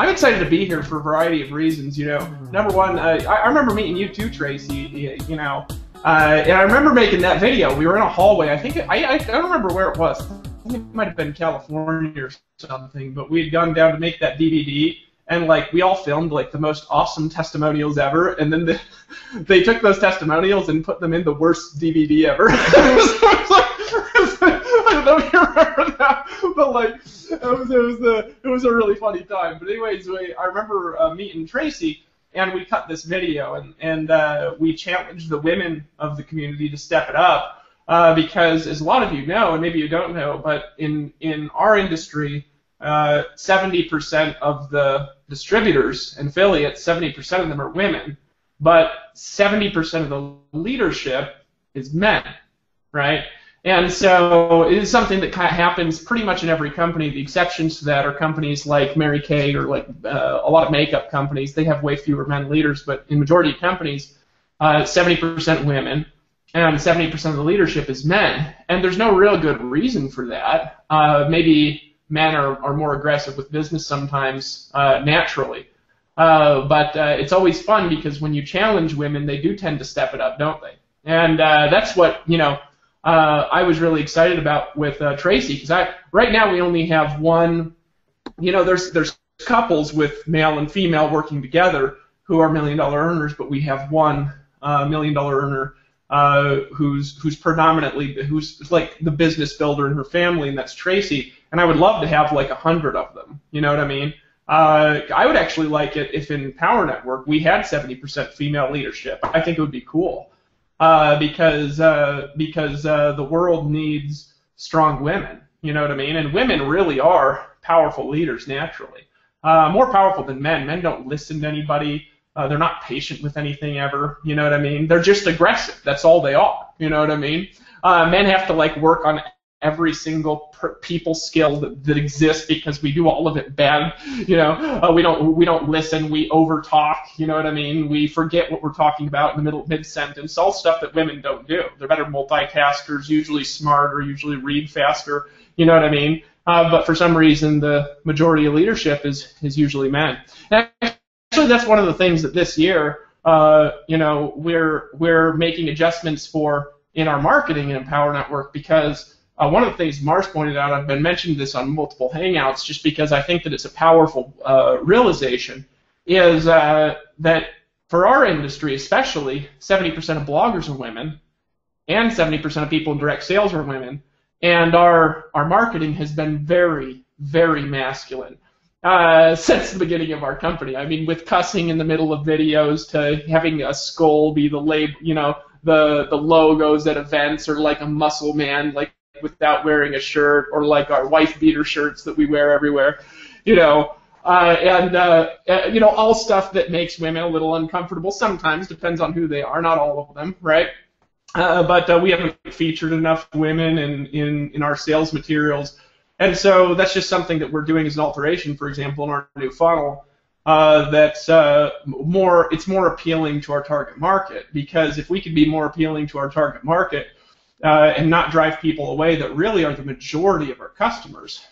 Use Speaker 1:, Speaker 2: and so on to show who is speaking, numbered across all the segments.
Speaker 1: I'm excited to be here for a variety of reasons. You know, number one, I remember meeting you too, Tracy. You know, and I remember making that video. We were in a hallway. I think I don't remember where it was. I think it might have been California or something. But we had gone down to make that DVD, and like we all filmed like the most awesome testimonials ever, and then they took those testimonials and put them in the worst DVD ever. I don't know if you remember that, but like it was a really funny time. But anyways, I remember meeting Tracy, and we cut this video, and we challenged the women of the community to step it up, because as a lot of you know, and maybe you don't know, but in our industry, 70% of the distributors and affiliates, 70% of them are women, but 70% of the leadership is men, right? And so it is something that kind of happens pretty much in every company. The exceptions to that are companies like Mary Kay or like a lot of makeup companies. They have way fewer men leaders, but in majority of companies, 70% women and 70% of the leadership is men. And there's no real good reason for that. Maybe men are more aggressive with business sometimes naturally. But it's always fun because when you challenge women, they do tend to step it up, don't they? And that's what, you know, I was really excited about with Tracy, because right now we only have one. You know, there's couples with male and female working together who are $1 million earners, but we have one $1 million earner who's predominantly like the business builder in her family, and that's Tracy. And I would love to have like 100 of them. You know what I mean? I would actually like it if in Power Network we had 70% female leadership. I think it would be cool. Because the world needs strong women, you know what I mean? And women really are powerful leaders naturally, more powerful than men. Men don't listen to anybody. They're not patient with anything ever, you know what I mean? They're just aggressive. That's all they are, you know what I mean? Men have to like work on every single people skill that exists because we do all of it bad, you know. We don't listen, we over talk, you know what I mean. We forget what we're talking about in the mid sentence, all stuff that women don't do. They're better multitaskers, usually smarter, usually read faster, you know what I mean. But for some reason the majority of leadership is usually men. And actually that's one of the things that this year you know, we're making adjustments for in our marketing in Power Network, because one of the things Mars pointed out, I've been mentioning this on multiple Hangouts just because I think that it's a powerful realization, is that for our industry especially, 70% of bloggers are women and 70% of people in direct sales are women, and our marketing has been very, very masculine since the beginning of our company. I mean, with cussing in the middle of videos to having a skull be the label, you know, the logos at events, or like a muscle man, like without wearing a shirt, or like our wife beater shirts that we wear everywhere, you know, you know, all stuff that makes women a little uncomfortable sometimes, depends on who they are, not all of them, right? But we haven't featured enough women in our sales materials, and so that's just something that we're doing as an alteration, for example, in our new funnel. That's it's more appealing to our target market, because if we could be more appealing to our target market, and not drive people away that really are the majority of our customers,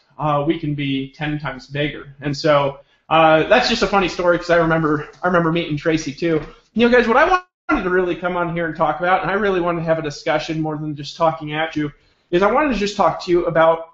Speaker 1: we can be 10 times bigger. And so that's just a funny story, because I remember meeting Tracy too. You know, guys, what I wanted to really come on here and talk about, and I really wanted to have a discussion more than just talking at you, is I wanted to just talk to you about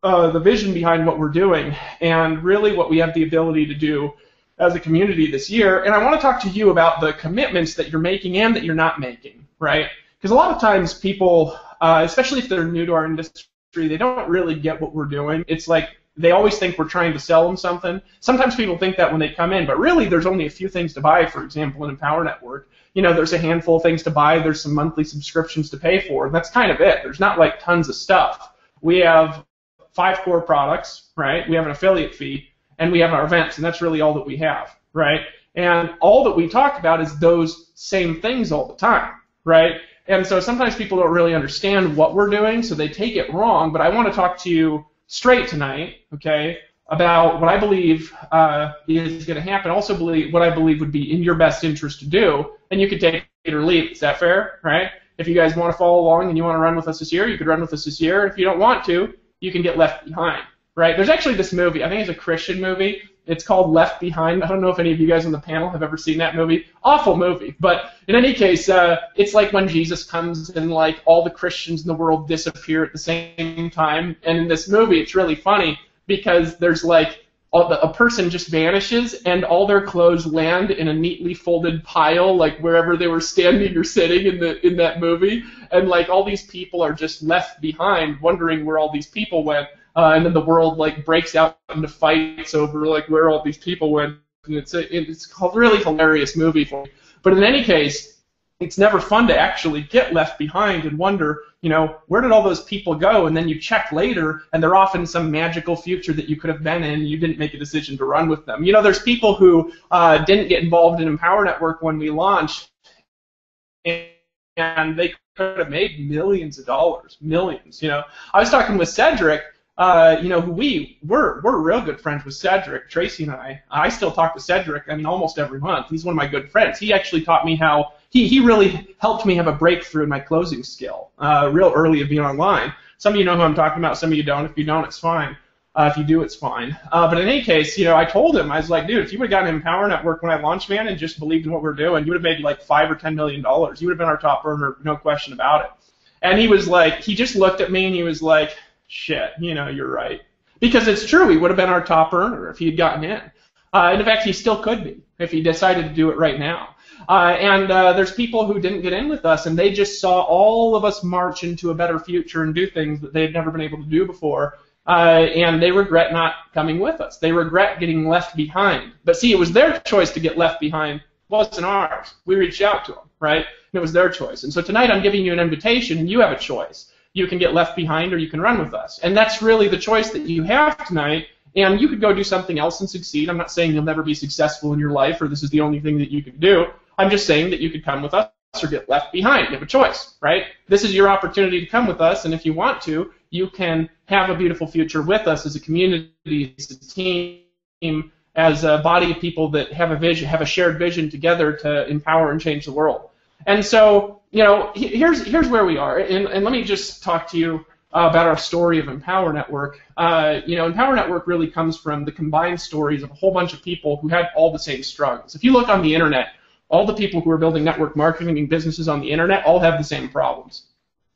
Speaker 1: the vision behind what we're doing, and really what we have the ability to do as a community this year. And I want to talk to you about the commitments that you're making and that you're not making, right? Because a lot of times people, especially if they're new to our industry, they don't really get what we're doing. It's like they always think we're trying to sell them something. Sometimes people think that when they come in, but really there's only a few things to buy, for example, in Power Network. You know, there's a handful of things to buy, there's some monthly subscriptions to pay for, and that's kind of it. There's not like tons of stuff. We have 5 core products, right? We have an affiliate fee, and we have our events, and that's really all that we have, right? And all that we talk about is those same things all the time, right? And so sometimes people don't really understand what we're doing, so they take it wrong. But I want to talk to you straight tonight, okay, about what I believe is going to happen. Also, what I believe would be in your best interest to do, and you could take it or leave. Is that fair, right? If you guys want to follow along and you want to run with us this year, you could run with us this year. If you don't want to, you can get left behind, right? There's actually this movie. I think it's a Christian movie. It's called Left Behind. I don't know if any of you guys on the panel have ever seen that movie. Awful movie. But in any case, it's like when Jesus comes and like all the Christians in the world disappear at the same time. And in this movie, it's really funny because there's like a person just vanishes and all their clothes land in a neatly folded pile, like wherever they were standing or sitting in that movie. And like all these people are just left behind, wondering where all these people went. And then the world like breaks out into fights over like where all these people went, and it's a really hilarious movie for me. But in any case, it's never fun to actually get left behind and wonder, you know, where did all those people go? And then you check later, and they're off in some magical future that you could have been in. And you didn't make a decision to run with them. You know, there's people who didn't get involved in Empower Network when we launched, and they could have made millions of dollars, millions. You know, I was talking with Cedric. You know, we're real good friends with Cedric, Tracy and I. I still talk to Cedric, I mean, almost every month. He's one of my good friends. He actually taught me how, he really helped me have a breakthrough in my closing skill, real early of being online. Some of you know who I'm talking about, some of you don't. If you don't, it's fine. If you do, it's fine. But in any case, you know, I told him, I was like, dude, if you would have gotten Empower Network when I launched, man, and just believed in what we're doing, you would have made like $5 or $10 million. You would have been our top earner, no question about it. And he was like, he just looked at me and he was like, shit, you know, you're right. Because it's true, he would have been our top earner if he had gotten in. And in fact, he still could be if he decided to do it right now. And there's people who didn't get in with us, and they just saw all of us march into a better future and do things that they'd never been able to do before. And they regret not coming with us. They regret getting left behind. But see, it was their choice to get left behind. It wasn't ours. We reached out to them, right? And it was their choice. And so tonight I'm giving you an invitation, and you have a choice. You can get left behind or you can run with us. And that's really the choice that you have tonight. And you could go do something else and succeed. I'm not saying you'll never be successful in your life or this is the only thing that you can do. I'm just saying that you could come with us or get left behind. You have a choice, right? This is your opportunity to come with us, and if you want to, you can have a beautiful future with us as a community, as a team, as a body of people that have a vision, have a shared vision together to empower and change the world. And so, you know, here's where we are, and let me just talk to you about our story of Empower Network. You know, Empower Network really comes from the combined stories of a whole bunch of people who had all the same struggles. If you look on the internet, all the people who are building network marketing businesses on the internet all have the same problems.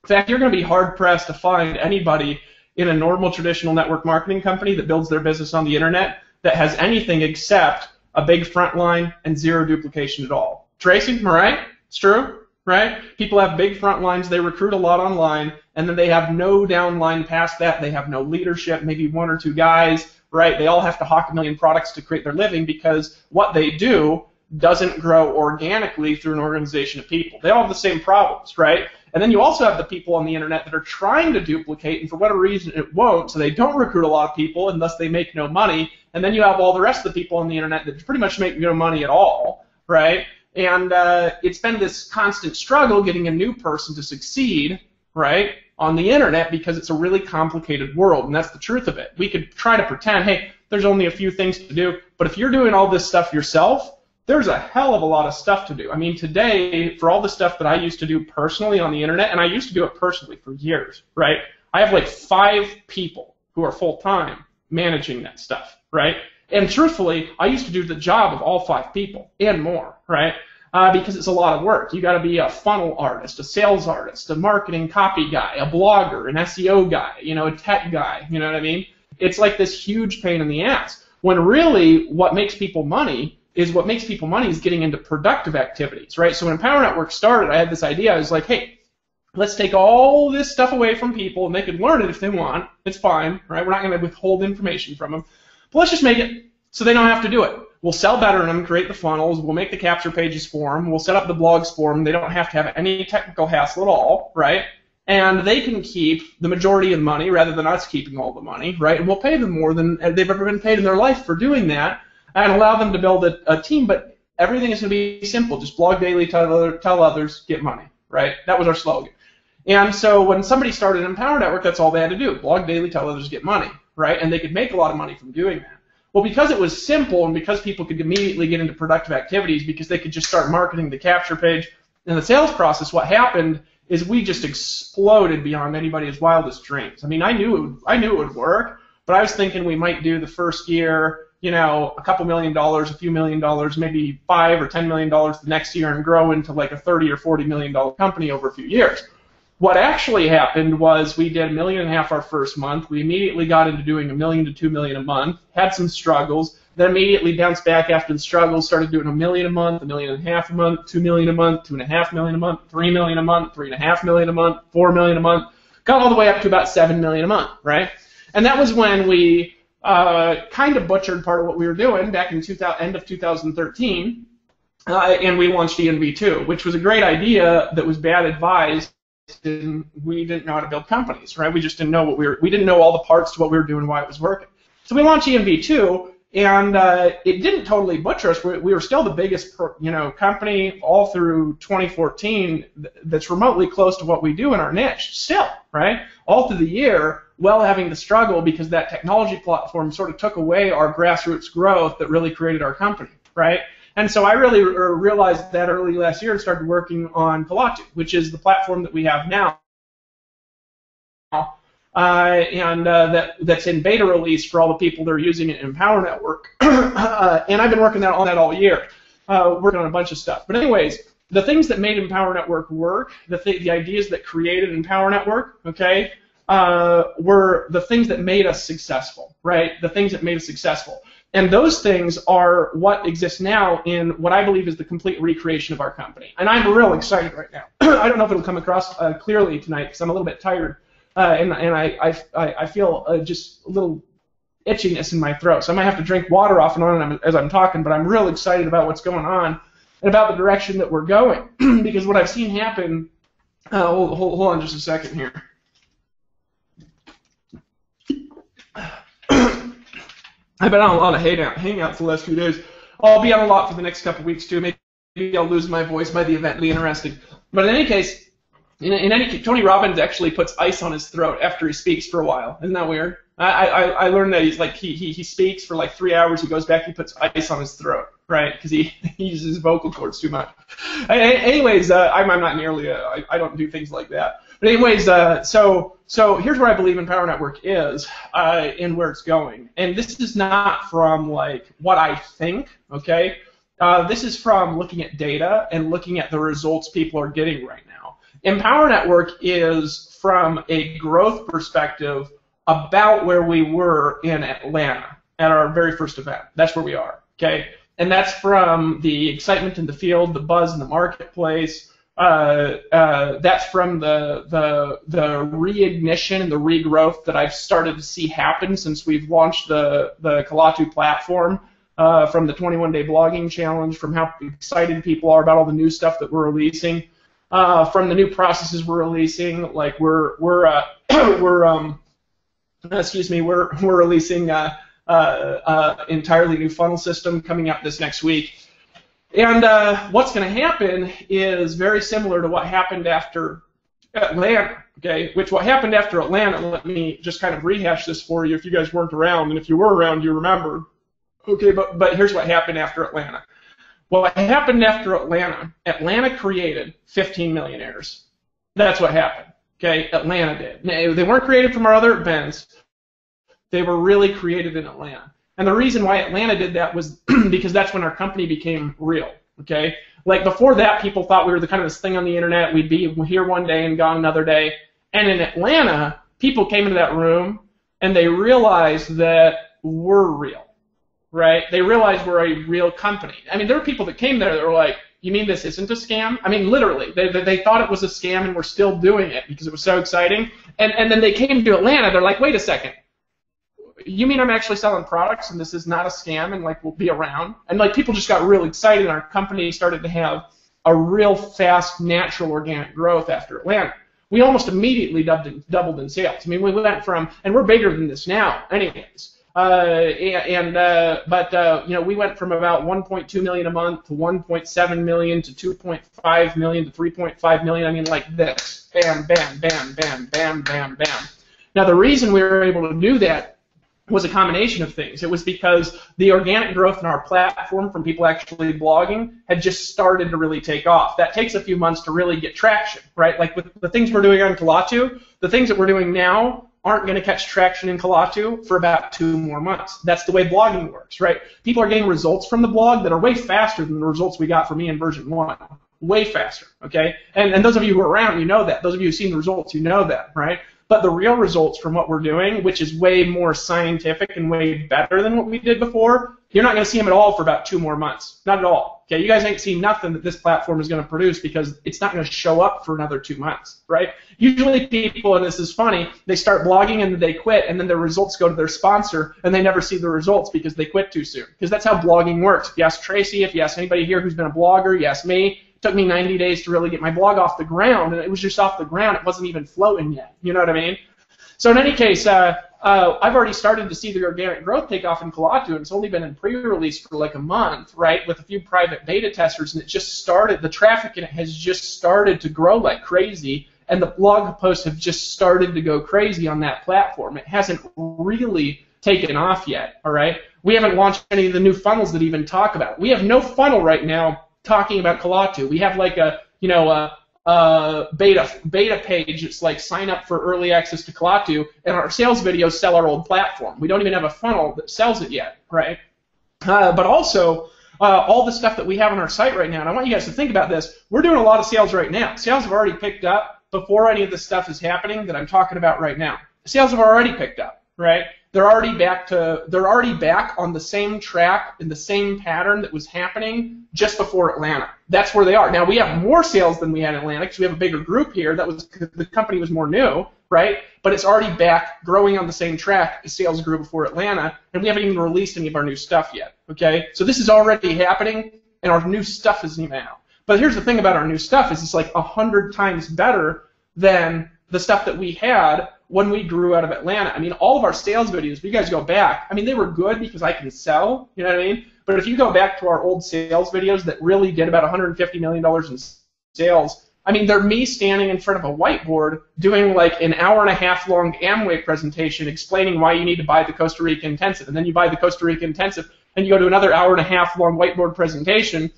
Speaker 1: In fact, you're going to be hard-pressed to find anybody in a normal traditional network marketing company that builds their business on the internet that has anything except a big front line and zero duplication at all. Tracy, am I right? It's true, right? People have big front lines, they recruit a lot online, and then they have no downline past that. They have no leadership, maybe one or two guys, right? They all have to hawk a million products to create their living because what they do doesn't grow organically through an organization of people. They all have the same problems, right? And then you also have the people on the internet that are trying to duplicate, and for whatever reason it won't, so they don't recruit a lot of people, and thus they make no money. And then you have all the rest of the people on the internet that pretty much make no money at all, right? And it's been this constant struggle getting a new person to succeed, right, on the internet because it's a really complicated world, and that's the truth of it. We could try to pretend, hey, there's only a few things to do, but if you're doing all this stuff yourself, there's a hell of a lot of stuff to do. I mean, today, for all the stuff that I used to do personally on the internet, and I used to do it personally for years, right, I have like 5 people who are full-time managing that stuff, right? And truthfully, I used to do the job of all 5 people and more, right? Because it's a lot of work. You got to be a funnel artist, a sales artist, a marketing copy guy, a blogger, an SEO guy, you know, a tech guy. You know what I mean? It's like this huge pain in the ass. When really, what makes people money is getting into productive activities, right? So when Empower Network started, I had this idea. I was like, hey, let's take all this stuff away from people, and they can learn it if they want. It's fine, right? We're not going to withhold information from them. But let's just make it so they don't have to do it. We'll sell better in them, create the funnels, we'll make the capture pages for them, we'll set up the blogs for them. They don't have to have any technical hassle at all, right? And they can keep the majority of the money rather than us keeping all the money, right? And we'll pay them more than they've ever been paid in their life for doing that and allow them to build a team. But everything is going to be simple. Just blog daily, tell others, get money, right? That was our slogan. And so when somebody started Empower Network, that's all they had to do. Blog daily, tell others, get money, right? And they could make a lot of money from doing that. Well, because it was simple and because people could immediately get into productive activities, because they could just start marketing the capture page and the sales process, what happened is we just exploded beyond anybody's wildest dreams. I mean, I knew it would work, but I was thinking we might do the first year, you know, a couple $1,000,000, a few $1,000,000, maybe $5 or $10 million the next year, and grow into like a $30 or $40 million company over a few years. What actually happened was we did $1.5 million our first month. We immediately got into doing $1 million to $2 million a month, had some struggles, then immediately bounced back after the struggles, started doing $1 million a month, $1.5 million a month, $2 million a month, $2.5 million a month, $3 million a month, $3.5 million a month, $4 million a month, got all the way up to about $7 million a month, right? And that was when we kind of butchered part of what we were doing back in end of 2013, and we launched ENV2, which was a great idea that was bad advised. And we didn't know how to build companies, right? We just didn't know we didn't know all the parts to what we were doing, why it was working. So we launched ENV2, and it didn't totally butcher us. We were still the biggest, company all through 2014 that's remotely close to what we do in our niche, still, right? All through the year, well, having to struggle because that technology platform sort of took away our grassroots growth that really created our company, right? And so I really realized that early last year and started working on Kalatu, which is the platform that we have now, that's in beta release for all the people that are using it in Power Network. And I've been working on that all year, working on a bunch of stuff. But anyways, the things that made Empower Network work, the ideas that created Empower Network, okay, were the things that made us successful, right? The things that made us successful. And those things are what exists now in what I believe is the complete recreation of our company. And I'm real excited right now. I don't know if it'll come across clearly tonight because I'm a little bit tired, and I feel just a little itchiness in my throat. So I might have to drink water off and on as I'm talking, but I'm real excited about what's going on and about the direction that we're going. Because what I've seen happen, hold on just a second here. I've been on a lot of hangouts the last few days. I'll be on a lot for the next couple of weeks too. Maybe I'll lose my voice by the event. It'll be interesting. But in any case, Tony Robbins actually puts ice on his throat after he speaks for a while. Isn't that weird? I learned that he's like he speaks for like 3 hours. He goes back. He puts ice on his throat, right? Because he uses his vocal cords too much. Anyways, I'm not nearly. I don't do things like that. But anyways, so here's where I believe Empower Network is and where it's going. And this is not from like what I think, okay? This is from looking at data and looking at the results people are getting right now. Empower Network is from a growth perspective about where we were in Atlanta at our very first event. That's where we are, okay? And that's from the excitement in the field, the buzz in the marketplace. That's from the reignition and the regrowth that I've started to see happen since we've launched the Kalatu platform, from the 21-day blogging challenge, from how excited people are about all the new stuff that we're releasing, from the new processes we're releasing. Like we're releasing entirely new funnel system coming up this next week. And what's going to happen is very similar to what happened after Atlanta, okay? What happened after Atlanta, let me just kind of rehash this for you if you guys weren't around, and if you were around, you remember. Okay, but here's what happened after Atlanta. What happened after Atlanta, Atlanta created 15 millionaires. That's what happened, okay? Atlanta did. They weren't created from our other events. They were really created in Atlanta. And the reason why Atlanta did that was because that's when our company became real, okay? Like before that, people thought we were the kind of this thing on the internet. We'd be here one day and gone another day. And in Atlanta, people came into that room and they realized that we're real, right? They realized we're a real company. I mean, there were people that came there that were like, you mean this isn't a scam? I mean, literally, they thought it was a scam and we're still doing it because it was so exciting. And then they came to Atlanta, they're like, wait a second. You mean I'm actually selling products and this is not a scam and like we'll be around? And like people just got real excited and our company started to have a real fast, natural, organic growth after Atlanta. We almost immediately doubled in sales. I mean, we went from, and we're bigger than this now anyways. But we went from about 1.2 million a month to 1.7 million to 2.5 million to 3.5 million. I mean, like this. Bam, bam, bam, bam, bam, bam, bam. Now, the reason we were able to do that was a combination of things. It was because the organic growth in our platform from people actually blogging had just started to really take off. That takes a few months to really get traction, right? Like with the things we're doing on Kalatu, the things that we're doing now aren't going to catch traction in Kalatu for about 2 more months. That's the way blogging works, right? People are getting results from the blog that are way faster than the results we got from me in version 1. Way faster, okay? And those of you who are around, you know that. Those of you who've seen the results, you know that, right? But the real results from what we're doing, which is way more scientific and way better than what we did before, you're not going to see them at all for about 2 more months. Not at all. Okay, you guys ain't seen nothing that this platform is going to produce because it's not going to show up for another 2 months, right? Usually people, and this is funny, they start blogging and then they quit, and then their results go to their sponsor, and they never see the results because they quit too soon. Because that's how blogging works. If you ask Tracy, if you ask anybody here who's been a blogger, you ask me, it took me 90 days to really get my blog off the ground, and it was just off the ground. It wasn't even floating yet. You know what I mean? So in any case, I've already started to see the organic growth take off in Kalatu, and it's only been in pre-release for like a month, right, with a few private beta testers, and it just started, the traffic in it has just started to grow like crazy, and the blog posts have just started to go crazy on that platform. It hasn't really taken off yet, all right? We haven't launched any of the new funnels that even talk about it. We have no funnel right now talking about Kalatu. We have like a, you know, beta page. It's like sign up for early access to Kalatu, and our sales videos sell our old platform. We don't even have a funnel that sells it yet, right? But also, all the stuff that we have on our site right now, and I want you guys to think about this, we're doing a lot of sales right now. Sales have already picked up before any of this stuff is happening that I'm talking about right now. Sales have already picked up, right? They're already back on the same track in the same pattern that was happening just before Atlanta. That's where they are. Now we have more sales than we had in Atlanta because we have a bigger group here. That was the company was more new, right? But it's already back growing on the same track as sales grew before Atlanta, and we haven't even released any of our new stuff yet. Okay, so this is already happening, and our new stuff isn't even out. But here's the thing about our new stuff is it's like 100 times better than the stuff that we had when we grew out of Atlanta. I mean, all of our sales videos, if you guys go back, I mean, they were good because I can sell, you know what I mean? But if you go back to our old sales videos that really did about $150 million in sales, I mean, they're me standing in front of a whiteboard doing like an hour-and-a-half long Amway presentation explaining why you need to buy the Costa Rica Intensive. And then you buy the Costa Rica Intensive and you go to another hour-and-a-half long whiteboard presentation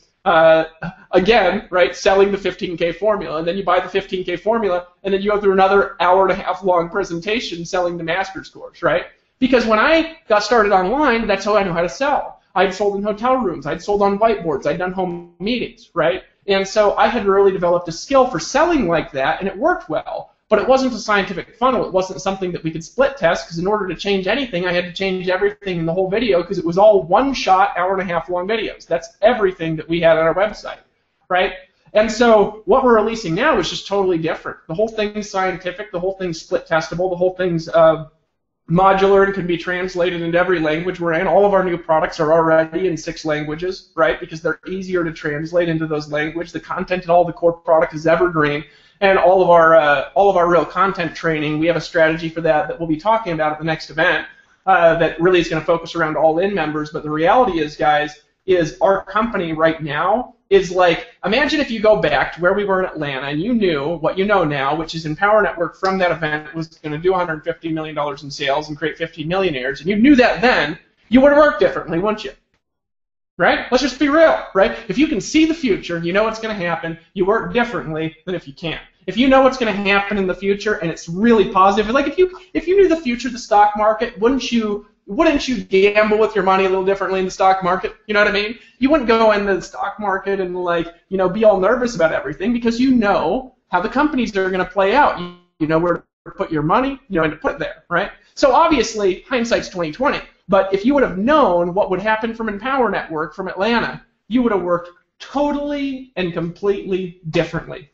Speaker 1: again, right, selling the 15K formula, and then you buy the 15K formula, and then you go through another hour-and-a-half long presentation selling the master's course, right? Because when I got started online, that's how I know how to sell. I'd sold in hotel rooms, I'd sold on whiteboards, I'd done home meetings, right? And so I had really developed a skill for selling like that, and it worked well. But it wasn't a scientific funnel. It wasn't something that we could split test, because in order to change anything, I had to change everything in the whole video, because it was all one-shot, hour-and-a-half long videos. That's everything that we had on our website, right? And so what we're releasing now is just totally different. The whole thing's scientific. The whole thing's split testable. The whole thing's modular and can be translated into every language we're in. All of our new products are already in 6 languages, right? Because they're easier to translate into those languages. The content in all the core product is evergreen. And all of our real content training, we have a strategy for that we'll be talking about at the next event that really is going to focus around all-in members. But the reality is, guys, is our company right now is like, imagine if you go back to where we were in Atlanta and you knew what you know now, which is Empower Network from that event was going to do $150 million in sales and create 50 millionaires, and you knew that then, you would have worked differently, wouldn't you? Right? Let's just be real, right? If you can see the future, you know what's going to happen, you work differently than if you can't. If you know what's going to happen in the future and it's really positive, like if you knew the future of the stock market, wouldn't you gamble with your money a little differently in the stock market? You know what I mean? You wouldn't go into the stock market and be all nervous about everything because you know how the companies are going to play out. You know where to put your money, you know, and to put it there, right? So obviously, hindsight's 20/20. But if you would have known what would happen from Empower Network from Atlanta, you would have worked totally and completely differently.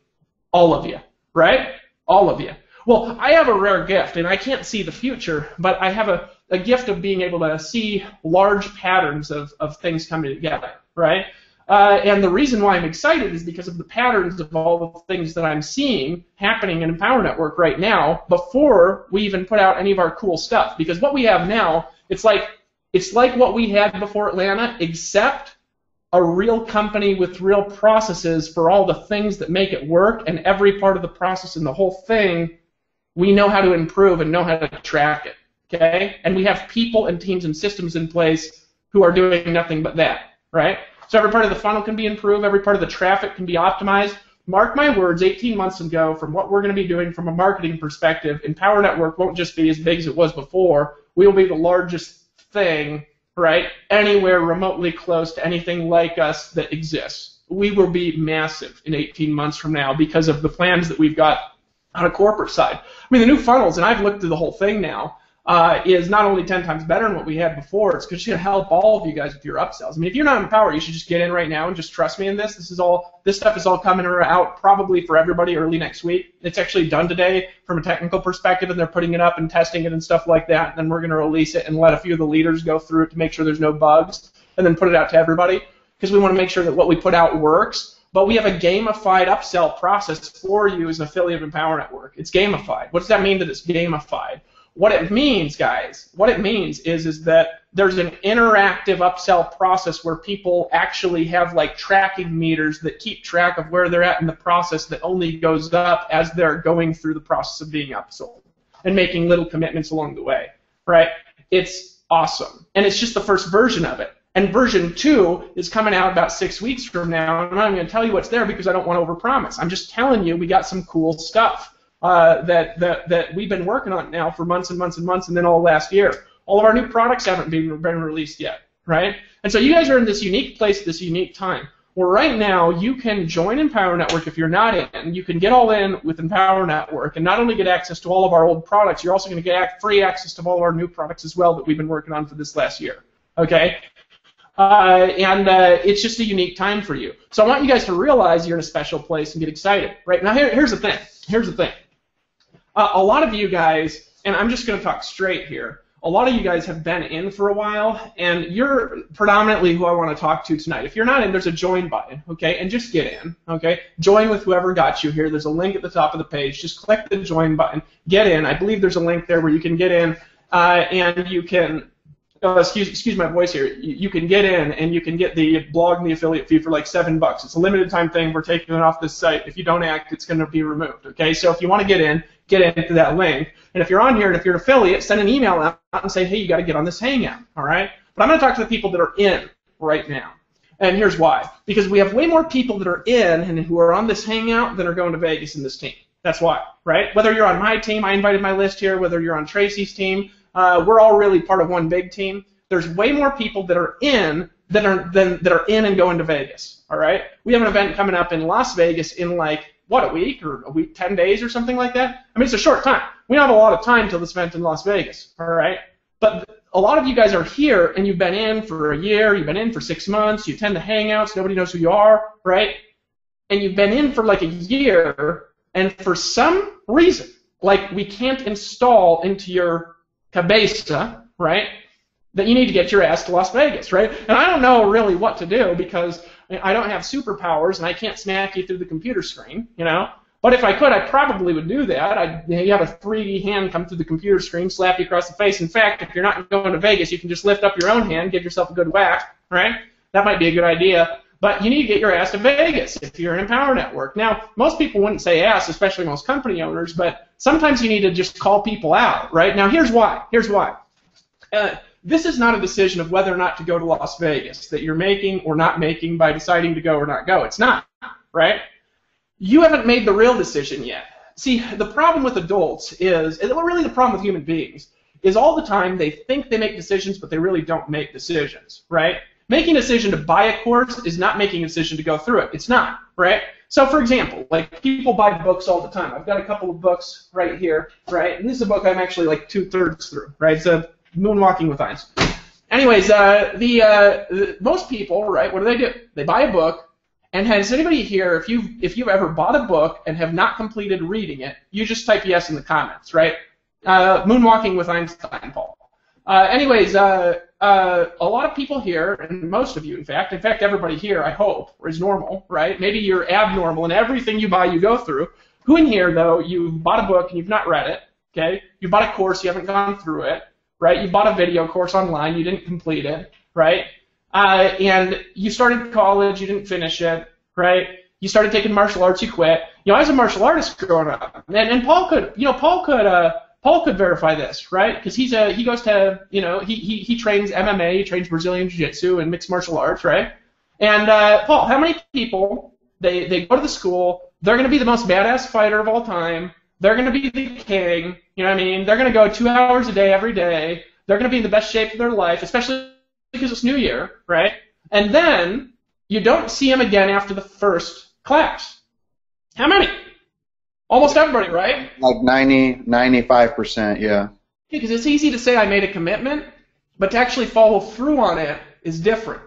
Speaker 1: All of you, right? All of you. Well, I have a rare gift, and I can't see the future, but I have a gift of being able to see large patterns of things coming together, right? And the reason why I'm excited is because of the patterns of all the things that I'm seeing happening in Empower Network right now before we even put out any of our cool stuff. Because what we have now, it's like what we had before Atlanta, except a real company with real processes for all the things that make it work, and every part of the process and the whole thing, we know how to improve and know how to track it, okay? And we have people and teams and systems in place who are doing nothing but that, right? So every part of the funnel can be improved, every part of the traffic can be optimized. mark my words, 18 months ago, from what we're going to be doing from a marketing perspective, Empower Network won't just be as big as it was before. We will be the largest thing, right, anywhere remotely close to anything like us that exists. We will be massive in 18 months from now because of the plans that we've got on a corporate side. I mean, the new funnels, and I've looked through the whole thing now, is not only 10 times better than what we had before, it's just going to help all of you guys with your upsells. I mean, if you're not empowered, you should just get in right now and just trust me in this. This stuff is all coming out probably for everybody early next week. It's actually done today from a technical perspective, and they're putting it up and testing it and stuff like that. And then we're going to release it and let a few of the leaders go through it to make sure there's no bugs, and then put it out to everybody because we want to make sure that what we put out works. But we have a gamified upsell process for you as an affiliate of Empower Network. It's gamified. What does that mean that it's gamified? What it means, guys, is that there's an interactive upsell process where people actually have like tracking meters that keep track of where they're at in the process that only goes up as they're going through the process of being upsold and making little commitments along the way, right? It's awesome. And it's just the first version of it. And version 2 is coming out about 6 weeks from now. I'm not even going to tell you what's there because I don't want to overpromise. I'm just telling you we got some cool stuff that we've been working on now for months and months and months, and then all last year. All of our new products haven't been released yet, right? And so you guys are in this unique place at this unique time where right now you can join Empower Network if you're not in. You can get all in with Empower Network and not only get access to all of our old products, you're also going to get free access to all of our new products as well that we've been working on for this last year, okay? It's just a unique time for you. So I want you guys to realize you're in a special place and get excited. Right now, here's the thing. Here's the thing. A lot of you guys, and I'm just going to talk straight here, a lot of you guys have been in for a while, and you're predominantly who I want to talk to tonight. If you're not in, there's a join button, okay, and just get in, okay? Join with whoever got you here. There's a link at the top of the page. Just click the join button. Get in. I believe there's a link there where you can get in, and you can... excuse my voice here. You can get in and you can get the blog and the affiliate fee for like $7. It's a limited time thing. We're taking it off this site. If you don't act, it's going to be removed. Okay. So if you want to get in to that link. And if you're on here and if you're an affiliate, send an email out and say, hey, you got to get on this hangout. All right. But I'm going to talk to the people that are in right now. And here's why. Because we have way more people that are in and who are on this hangout than are going to Vegas in this team. That's why. Right. Whether you're on my team, I invited my list here. Whether you're on Tracy's team. We're all really part of one big team. There's way more people that are in that are in and going to Vegas. All right. We have an event coming up in Las Vegas in like what, a week, 10 days or something like that. I mean, it's a short time. We don't have a lot of time till this event in Las Vegas. All right. But a lot of you guys are here and you've been in for a year. You've been in for 6 months. You attend the hangouts. Nobody knows who you are, right? And you've been in for like a year, and for some reason, like we can't install into your cabeza, right, that you need to get your ass to Las Vegas, right? And I don't know really what to do because I don't have superpowers and I can't smack you through the computer screen, you know? But if I could, I probably would do that. You have a 3D hand come through the computer screen, slap you across the face. In fact, if you're not going to Vegas, you can just lift up your own hand, give yourself a good whack, right? That might be a good idea. But you need to get your ass to Vegas if you're an Empower Network. Now, most people wouldn't say ass, especially most company owners, but sometimes you need to just call people out, right? Now, here's why. Here's why. This is not a decision of whether or not to go to Las Vegas that you're making or not making by deciding to go or not go. It's not, right? You haven't made the real decision yet. See, the problem with adults is, and really the problem with human beings, is all the time they think they make decisions, but they really don't make decisions, right? Making a decision to buy a course is not making a decision to go through it. It's not, right? So, for example, like people buy books all the time. I've got a couple of books right here, right? And this is a book I'm actually like 2/3 through, right? It's a Moonwalking with Eyes. Anyways, most people, right? What do? They buy a book, and has anybody here, if you've ever bought a book and have not completed reading it, you just type yes in the comments, right? Moonwalking with Einstein, Paul. Anyways, a lot of people here, and most of you, in fact, everybody here, I hope, is normal, right? Maybe you're abnormal, and everything you buy, you go through. Who in here, though, you bought a book and you've not read it, okay? You bought a course, you haven't gone through it, right? You bought a video course online, you didn't complete it, right? And you started college, you didn't finish it, right? You started taking martial arts, you quit. You know, I was a martial artist growing up, and Paul could verify this, right? Because he goes to, you know, he trains MMA, he trains Brazilian Jiu-Jitsu and mixed martial arts, right? And Paul, how many people they go to the school, They're going to be the most badass fighter of all time. They're going to be the king. You know what I mean? They're going to go 2 hours a day every day. They're going to be in the best shape of their life, especially because it's New Year, right? And then you don't see them again after the first class. How many? Almost everybody, right?
Speaker 2: Like 95%, yeah.
Speaker 1: Because it's easy to say I made a commitment, but to actually follow through on it is different.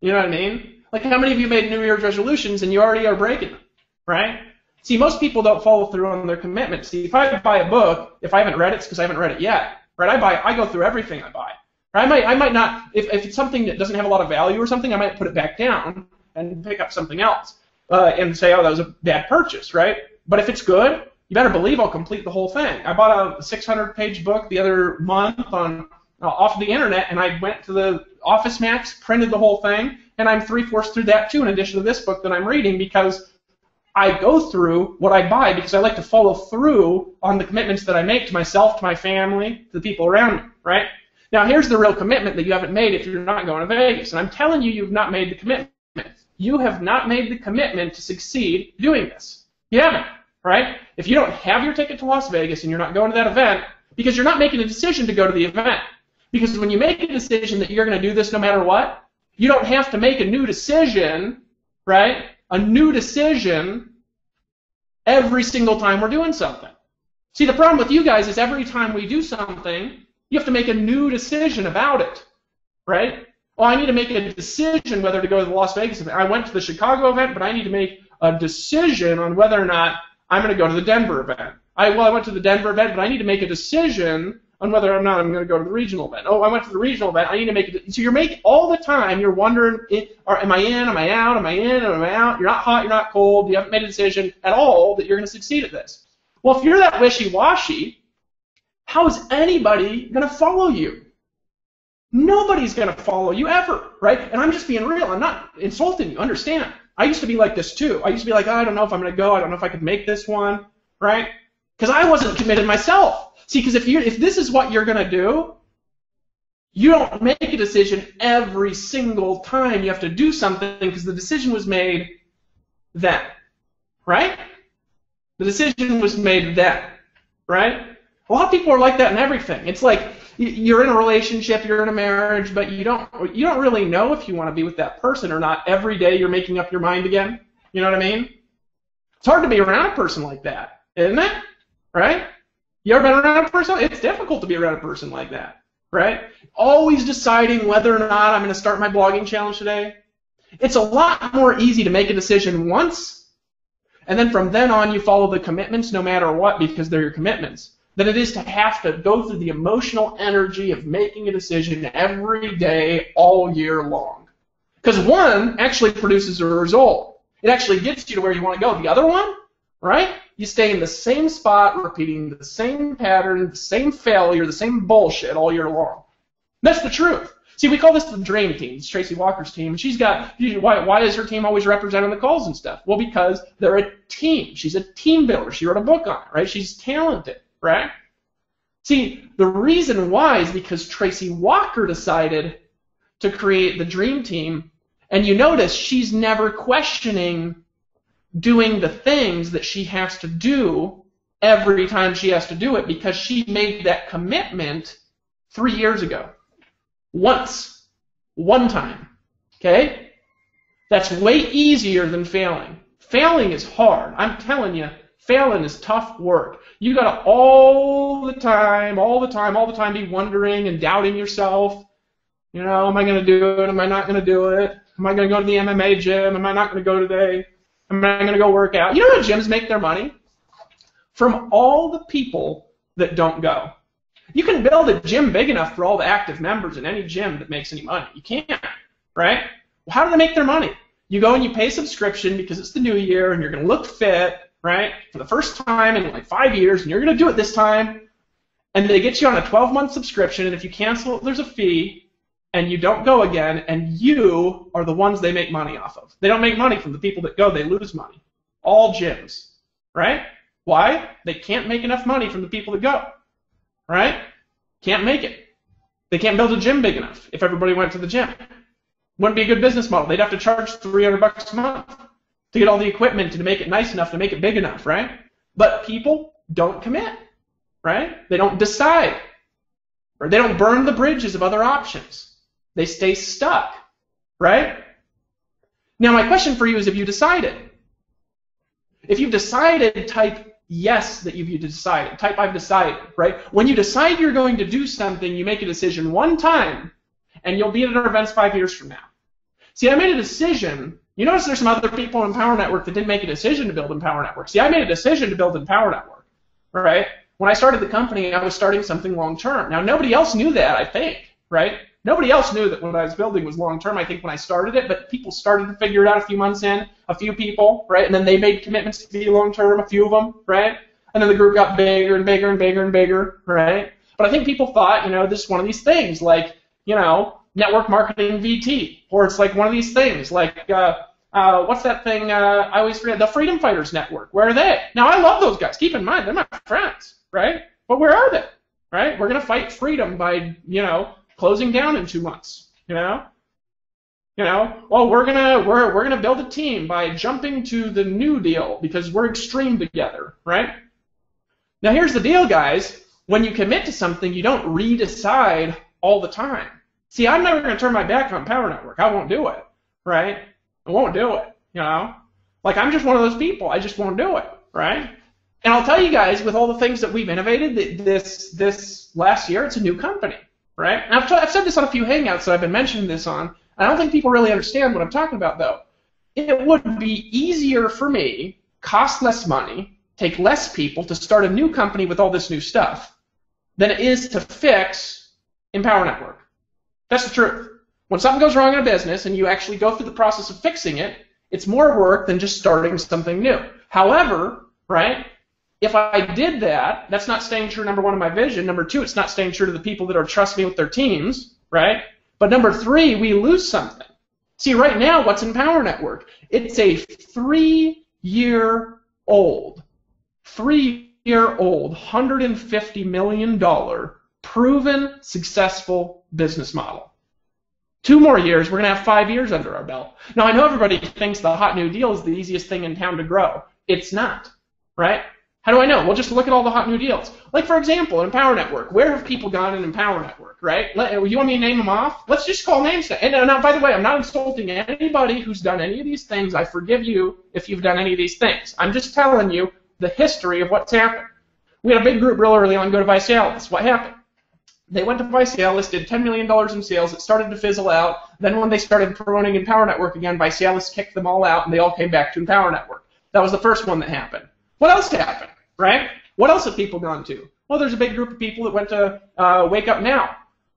Speaker 1: You know what I mean? Like how many of you made New Year's resolutions and you already are breaking them, right? See, most people don't follow through on their commitments. See, if I buy a book, if I haven't read it, it's because I haven't read it yet, right? I go through everything I buy. I might not, if it's something that doesn't have a lot of value or something, I might put it back down and pick up something else and say, oh, that was a bad purchase, right? But if it's good, you better believe I'll complete the whole thing. I bought a 600-page book the other month on off of the internet, and I went to the Office Max, printed the whole thing, and I'm 3/4 through that too, in addition to this book that I'm reading, because I go through what I buy because I like to follow through on the commitments that I make to myself, to my family, to the people around me, right? Now, here's the real commitment that you haven't made if you're not going to Vegas, and I'm telling you, you've not made the commitment. You have not made the commitment to succeed doing this. You haven't, right? If you don't have your ticket to Las Vegas and you're not going to that event, because you're not making a decision to go to the event. Because when you make a decision that you're going to do this no matter what, you don't have to make a new decision, right? A new decision every single time we're doing something. See, the problem with you guys is every time we do something, you have to make a new decision about it, right? Well, I need to make a decision whether to go to the Las Vegas event. I went to the Chicago event, but I need to make a decision on whether or not I'm going to go to the Denver event. I went to the Denver event, but I need to make a decision on whether or not I'm going to go to the regional event. Oh, I went to the regional event. I need to make it. So you're making all the time. You're wondering, am I in? Am I out? Am I in? Am I out? You're not hot. You're not cold. You haven't made a decision at all that you're going to succeed at this. Well, if you're that wishy-washy, how is anybody going to follow you? Nobody's going to follow you ever, right? And I'm just being real. I'm not insulting you. Understand? I used to be like this too. I used to be like, oh, I don't know if I'm going to go. I don't know if I could make this one, right? Because I wasn't committed myself. See, because if this is what you're going to do, you don't make a decision every single time you have to do something because the decision was made then, right? The decision was made then, right? A lot of people are like that in everything. It's like you're in a relationship, you're in a marriage, but you don't really know if you want to be with that person or not. Every day you're making up your mind again. You know what I mean? It's hard to be around a person like that, isn't it? Right? You ever been around a person? It's difficult to be around a person like that, right? Always deciding whether or not I'm going to start my blogging challenge today. It's a lot more easy to make a decision once, and then from then on you follow the commitments no matter what because they're your commitments, than it is to have to go through the emotional energy of making a decision every day all year long. Because one actually produces a result. It actually gets you to where you want to go. The other one, right? You stay in the same spot, repeating the same pattern, the same failure, the same bullshit all year long. That's the truth. See, we call this the dream team. It's Tracy Walker's team. She's got, why is her team always represented on the calls and stuff? Well, because they're a team. She's a team builder. She wrote a book on it, right? She's talented, right? See, the reason why is because Tracy Walker decided to create the dream team, and you notice she's never questioning doing the things that she has to do every time she has to do it because she made that commitment 3 years ago. Once. One time. Okay? That's way easier than failing. Failing is hard. I'm telling you, failing is tough work. You got to all the time be wondering and doubting yourself. You know, am I going to do it? Am I not going to do it? Am I going to go to the MMA gym? Am I not going to go today? Am I going to go work out? You know how gyms make their money? From all the people that don't go. You can build a gym big enough for all the active members in any gym that makes any money. You can't, right? Well, how do they make their money? You go and you pay a subscription because it's the new year and you're going to look fit, right, for the first time in like 5 years, and you're going to do it this time, and they get you on a 12-month subscription, and if you cancel it, there's a fee, and you don't go again, and you are the ones they make money off of. They don't make money from the people that go. They lose money. All gyms, right? Why? They can't make enough money from the people that go, right? Can't make it. They can't build a gym big enough if everybody went to the gym. Wouldn't be a good business model. They'd have to charge $300 a month. to get all the equipment, to make it nice enough, to make it big enough, right? But people don't commit, right? They don't decide, or they don't burn the bridges of other options. They stay stuck, right? Now, my question for you is, have you decided? If you've decided, type yes that you've decided. Type I've decided, right? When you decide you're going to do something, you make a decision one time, and you'll be at our events 5 years from now. See, I made a decision. You notice there's some other people in Empower Network that didn't make a decision to build Empower Network. See, I made a decision to build Empower Network, right? When I started the company, I was starting something long-term. Now, nobody else knew that, I think, right? Nobody else knew that what I was building was long-term, I think, when I started it, but people started to figure it out a few months in, a few people, right? And then they made commitments to be long-term, a few of them, right? And then the group got bigger and bigger and bigger and bigger, right? But I think people thought, this is one of these things, like, network marketing VT, or it's like one of these things, like, what's that thing, I always forget, the Freedom Fighters Network. Where are they? Now, I love those guys. Keep in mind, they're my friends, right? But where are they, right? We're going to fight freedom by, closing down in 2 months, well, we're gonna build a team by jumping to the New Deal because we're extreme together, right? Now here's the deal, guys. When you commit to something, you don't redecide all the time. See, I'm never gonna turn my back on Power Network. I won't do it, right? I won't do it, Like, I'm just one of those people. I just won't do it, right? And I'll tell you guys, with all the things that we've innovated this last year, it's a new company. Right? And I've said this on a few Hangouts that I've been mentioning this on. I don't think people really understand what I'm talking about, though. It would be easier for me, cost less money, take less people to start a new company with all this new stuff than it is to fix Empower Network. That's the truth. When something goes wrong in a business and you actually go through the process of fixing it, it's more work than just starting something new. However, right, if I did that, that's not staying true, number one, of my vision. Number two, it's not staying true to the people that are trusting me with their teams, right? But number three, we lose something. See, right now, what's in Power Network? It's a 3-year-old, $150 million proven successful business model. 2 more years, we're going to have 5 years under our belt. Now, I know everybody thinks the hot new deal is the easiest thing in town to grow. It's not, right? How do I know? Well, just look at all the hot new deals. Like, for example, in Empower Network. Where have people gone in Empower Network, right? You want me to name them off? Let's just call names. And now, by the way, I'm not insulting anybody who's done any of these things. I forgive you if you've done any of these things. I'm just telling you the history of what's happened. We had a big group real early on go to Vitalis. What happened? They went to Vitalis, did $10 million in sales. It started to fizzle out. Then when they started promoting Empower Network again, Vitalis kicked them all out, and they all came back to Empower Network. That was the first one that happened. What else happened, right? What else have people gone to? Well, there's a big group of people that went to Wake Up Now,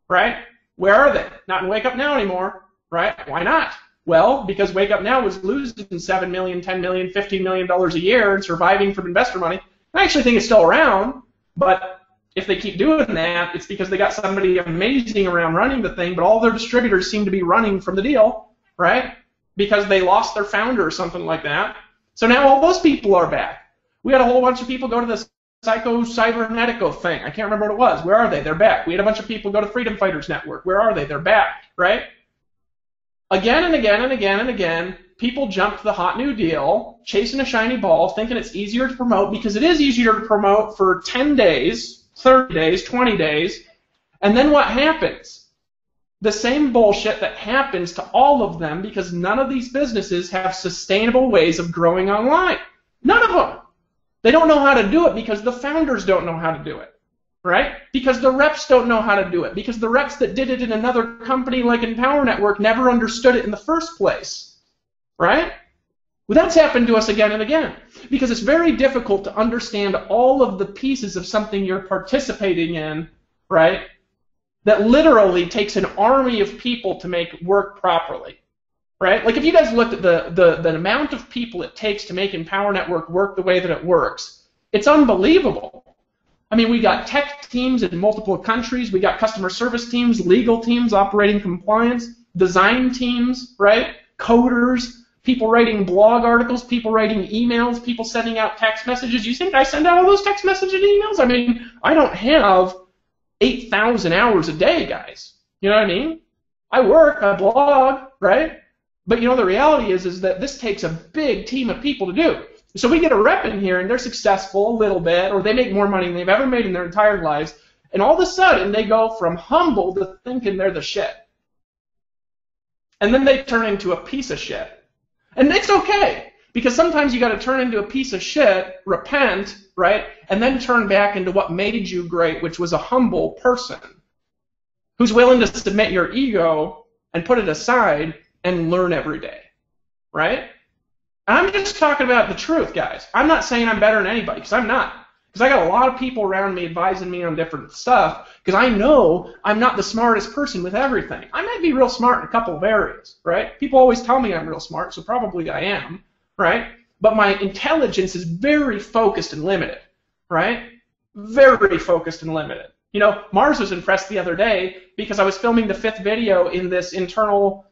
Speaker 1: right? Where are they? Not in Wake Up Now anymore, right? Why not? Well, because Wake Up Now was losing $7 million, $10 million, $15 million a year and surviving from investor money. I actually think it's still around, but if they keep doing that, it's because they got somebody amazing around running the thing, but all their distributors seem to be running from the deal, right? Because they lost their founder or something like that. So now all those people are back. We had a whole bunch of people go to the Cybernetico thing. I can't remember what it was. Where are they? They're back. We had a bunch of people go to Freedom Fighters Network. Where are they? They're back, right? Again and again and again and again, people jump to the hot new deal, chasing a shiny ball, thinking it's easier to promote, because it is easier to promote for 10 days, 30 days, 20 days, and then what happens? The same bullshit that happens to all of them, because none of these businesses have sustainable ways of growing online. None of them. They don't know how to do it because the founders don't know how to do it, right? Because the reps don't know how to do it, because the reps that did it in another company like Empower Network never understood it in the first place, right? Well, that's happened to us again and again, because it's very difficult to understand all of the pieces of something you're participating in, right, that literally takes an army of people to make work properly. Right? Like, if you guys looked at the amount of people it takes to make Empower Network work the way that it works, it's unbelievable. I mean, we got tech teams in multiple countries. We got customer service teams, legal teams, operating compliance, design teams, right? Coders, people writing blog articles, people writing emails, people sending out text messages. You think I send out all those text messages and emails? I mean, I don't have 8,000 hours a day, guys. You know what I mean? I work, I blog, right? But you know, the reality is that this takes a big team of people to do. So we get a rep in here and they're successful a little bit, or they make more money than they've ever made in their entire lives, and all of a sudden they go from humble to thinking they're the shit. And then they turn into a piece of shit. And it's okay, because sometimes you got to turn into a piece of shit, repent, right, and then turn back into what made you great, which was a humble person who's willing to submit your ego and put it aside and learn every day, right? And I'm just talking about the truth, guys. I'm not saying I'm better than anybody, because I'm not. Because I got a lot of people around me advising me on different stuff, because I know I'm not the smartest person with everything. I might be real smart in a couple of areas, right? People always tell me I'm real smart, so probably I am, right? But my intelligence is very focused and limited, right? Very focused and limited. You know, Mars was impressed the other day because I was filming the 5th video in this internal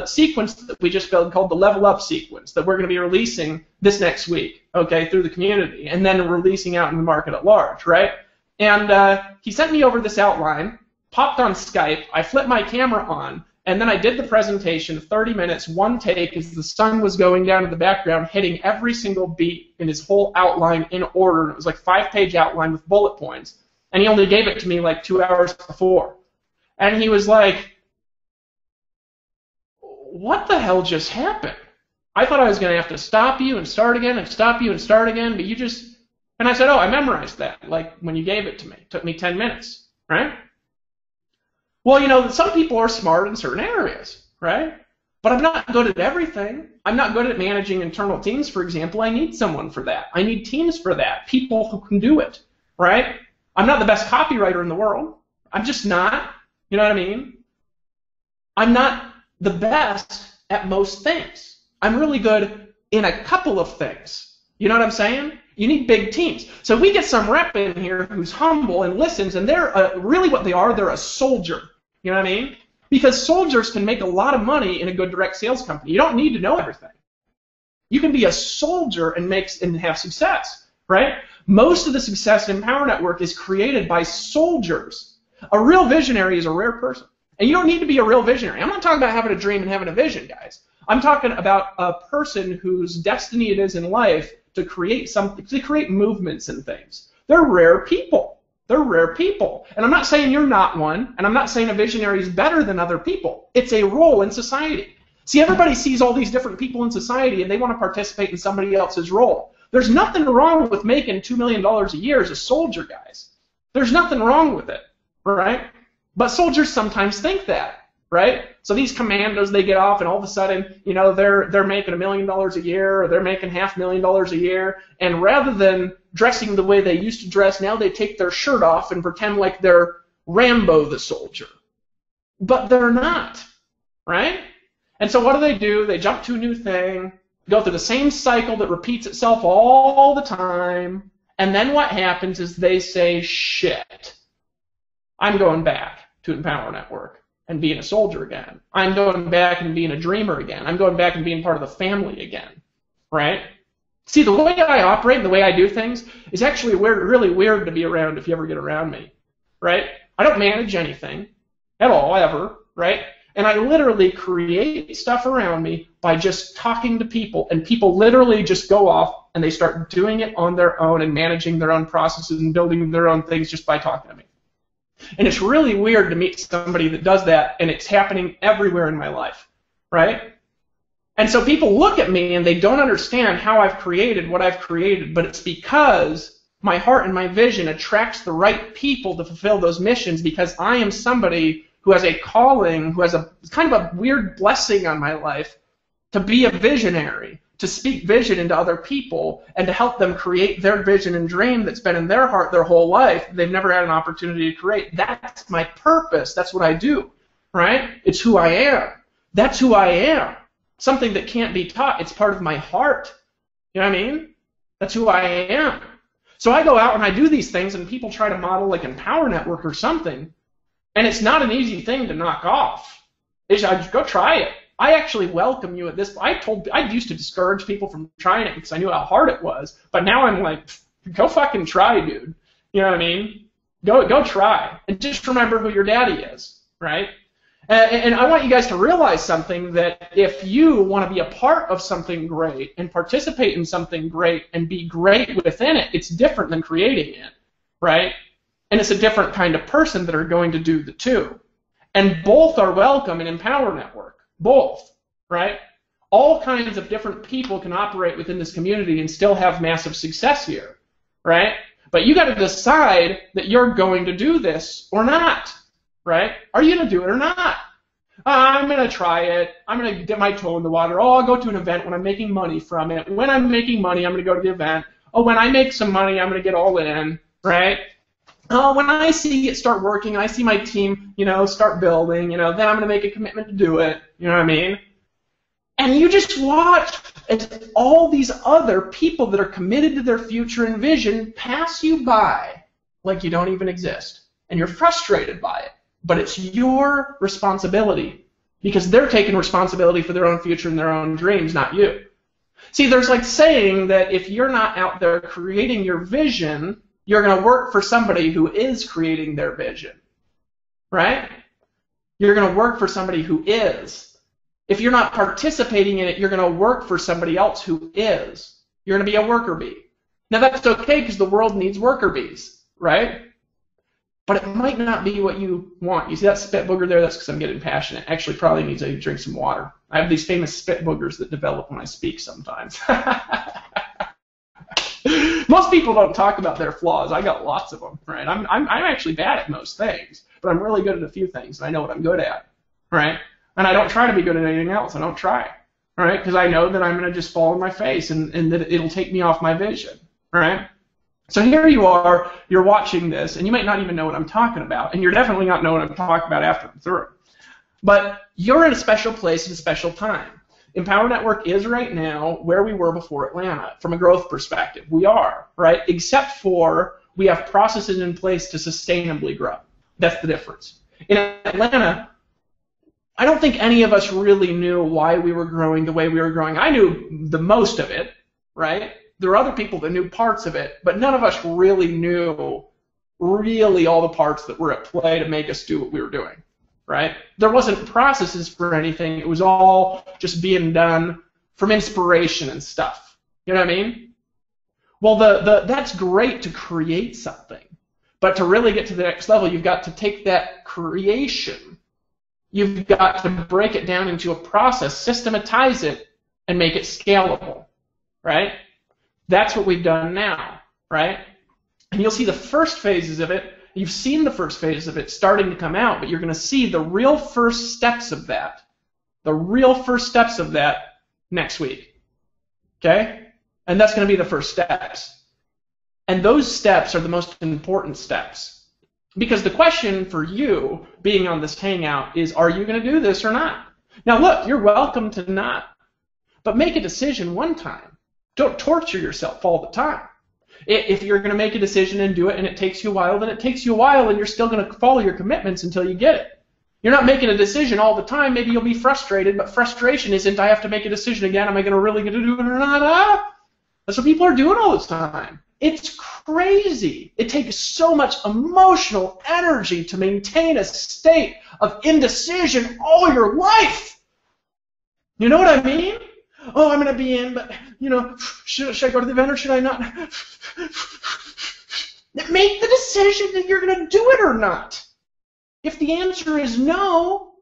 Speaker 1: sequence that we just built called the Level Up sequence that we're going to be releasing this next week, okay, through the community, and then releasing out in the market at large, right? And he sent me over this outline, popped on Skype, I flipped my camera on, and then I did the presentation, 30 minutes, one take, as the sun was going down in the background, hitting every single beat in his whole outline in order. It was like a 5-page outline with bullet points, and he only gave it to me like 2 hours before. And he was like, what the hell just happened? I thought I was going to have to stop you and start again and stop you and start again, but you just... And I said, oh, I memorized that, like when you gave it to me. It took me 10 minutes, right? Well, you know, some people are smart in certain areas, right? But I'm not good at everything. I'm not good at managing internal teams, for example. I need someone for that. I need teams for that, people who can do it, right? I'm not the best copywriter in the world. I'm just not. You know what I mean? I'm not the best at most things. I'm really good in a couple of things. You know what I'm saying? You need big teams. So we get some rep in here who's humble and listens, and they're really what they are, they're a soldier. You know what I mean? Because soldiers can make a lot of money in a good direct sales company. You don't need to know everything. You can be a soldier and have success, right? Most of the success in Power Network is created by soldiers. A real visionary is a rare person. And you don't need to be a real visionary. I'm not talking about having a dream and having a vision, guys. I'm talking about a person whose destiny it is in life to create something, to create movements and things. They're rare people. They're rare people. And I'm not saying you're not one, and I'm not saying a visionary is better than other people. It's a role in society. See, everybody sees all these different people in society, and they want to participate in somebody else's role. There's nothing wrong with making $2 million a year as a soldier, guys. There's nothing wrong with it, right? But soldiers sometimes think that, right? So these commandos, they get off, and all of a sudden, you know, they're making $1 million a year, or they're making $500,000 a year, and rather than dressing the way they used to dress, now they take their shirt off and pretend like they're Rambo the soldier. But they're not, right? And so what do? They jump to a new thing, go through the same cycle that repeats itself all the time, and then what happens is they say, shit, I'm going back to Empower Network and being a soldier again. I'm going back and being a dreamer again. I'm going back and being part of the family again, right? See, the way I operate and the way I do things is actually really weird to be around if you ever get around me, right? I don't manage anything at all, ever, right? And I literally create stuff around me by just talking to people, and people literally just go off and they start doing it on their own and managing their own processes and building their own things just by talking to me. And it's really weird to meet somebody that does that, and it's happening everywhere in my life, right? And so people look at me and they don't understand how I've created what I've created, but it's because my heart and my vision attracts the right people to fulfill those missions, because I am somebody who has a calling, who has a kind of a weird blessing on my life to be a visionary, to speak vision into other people, and to help them create their vision and dream that's been in their heart their whole life. They've never had an opportunity to create. That's my purpose. That's what I do, right? It's who I am. That's who I am. Something that can't be taught. It's part of my heart. You know what I mean? That's who I am. So I go out and I do these things, and people try to model like Empower Network or something, and it's not an easy thing to knock off. Go try it. I actually welcome you at this. I used to discourage people from trying it because I knew how hard it was, but now I'm like, go fucking try, dude. You know what I mean? Go try, and just remember who your daddy is, right? And I want you guys to realize something, that if you want to be a part of something great and participate in something great and be great within it, it's different than creating it, right? And it's a different kind of person that are going to do the two. And both are welcome in Empower Network. Both, right? All kinds of different people can operate within this community and still have massive success here, right? But you got to decide that you're going to do this or not, right? Are you going to do it or not? I'm going to try it. I'm going to dip my toe in the water. Oh, I'll go to an event when I'm making money from it. When I'm making money, I'm going to go to the event. Oh, when I make some money, I'm going to get all in, right? Oh, when I see it start working, I see my team, start building, then I'm going to make a commitment to do it. You know what I mean? And you just watch as all these other people that are committed to their future and vision pass you by like you don't even exist. And you're frustrated by it. But it's your responsibility, because they're taking responsibility for their own future and their own dreams, not you. See, there's like saying that if you're not out there creating your vision, you're going to work for somebody who is creating their vision, right? You're going to work for somebody who is. If you're not participating in it, you're going to work for somebody else who is. You're going to be a worker bee. Now, that's okay because the world needs worker bees, right? But it might not be what you want. You see that spit booger there? That's because I'm getting passionate. Actually, probably needs to drink some water. I have these famous spit boogers that develop when I speak sometimes. Most people don't talk about their flaws. I got lots of them, right? I'm actually bad at most things, but I'm really good at a few things, and I know what I'm good at, right? And I don't try to be good at anything else. I don't try, right? Because I know that I'm going to just fall on my face, and that it'll take me off my vision, right? So here you are, you're watching this, and you might not even know what I'm talking about, and you're definitely not knowing what I'm talking about after I'm through. But you're in a special place at a special time. Empower Network is right now where we were before Atlanta from a growth perspective. We are, right? Except for we have processes in place to sustainably grow. That's the difference. In Atlanta, I don't think any of us really knew why we were growing the way we were growing. I knew the most of it, right? There were other people that knew parts of it, but none of us really knew all the parts that were at play to make us do what we were doing, right? There wasn't processes for anything. It was all just being done from inspiration and stuff. You know what I mean? Well, that's great to create something, but to really get to the next level, you've got to take that creation, you've got to break it down into a process, systematize it, and make it scalable, right? That's what we've done now, right? And you'll see the first phases of it. You've seen the first phases of it starting to come out, but you're going to see the real first steps of that. The real first steps of that next week, okay? And that's going to be the first steps. And those steps are the most important steps. Because the question for you being on this hangout is, are you going to do this or not? Now, look, you're welcome to not. But make a decision one time. Don't torture yourself all the time. If you're going to make a decision and do it and it takes you a while, then it takes you a while and you're still going to follow your commitments until you get it. You're not making a decision all the time. Maybe you'll be frustrated, but frustration isn't, I have to make a decision again. Am I really going to do it or not? That's what people are doing all the time. It's crazy. It takes so much emotional energy to maintain a state of indecision all your life. You know what I mean? Oh, I'm going to be in, but, should I go to the event or should I not? Make the decision that you're going to do it or not. If the answer is no,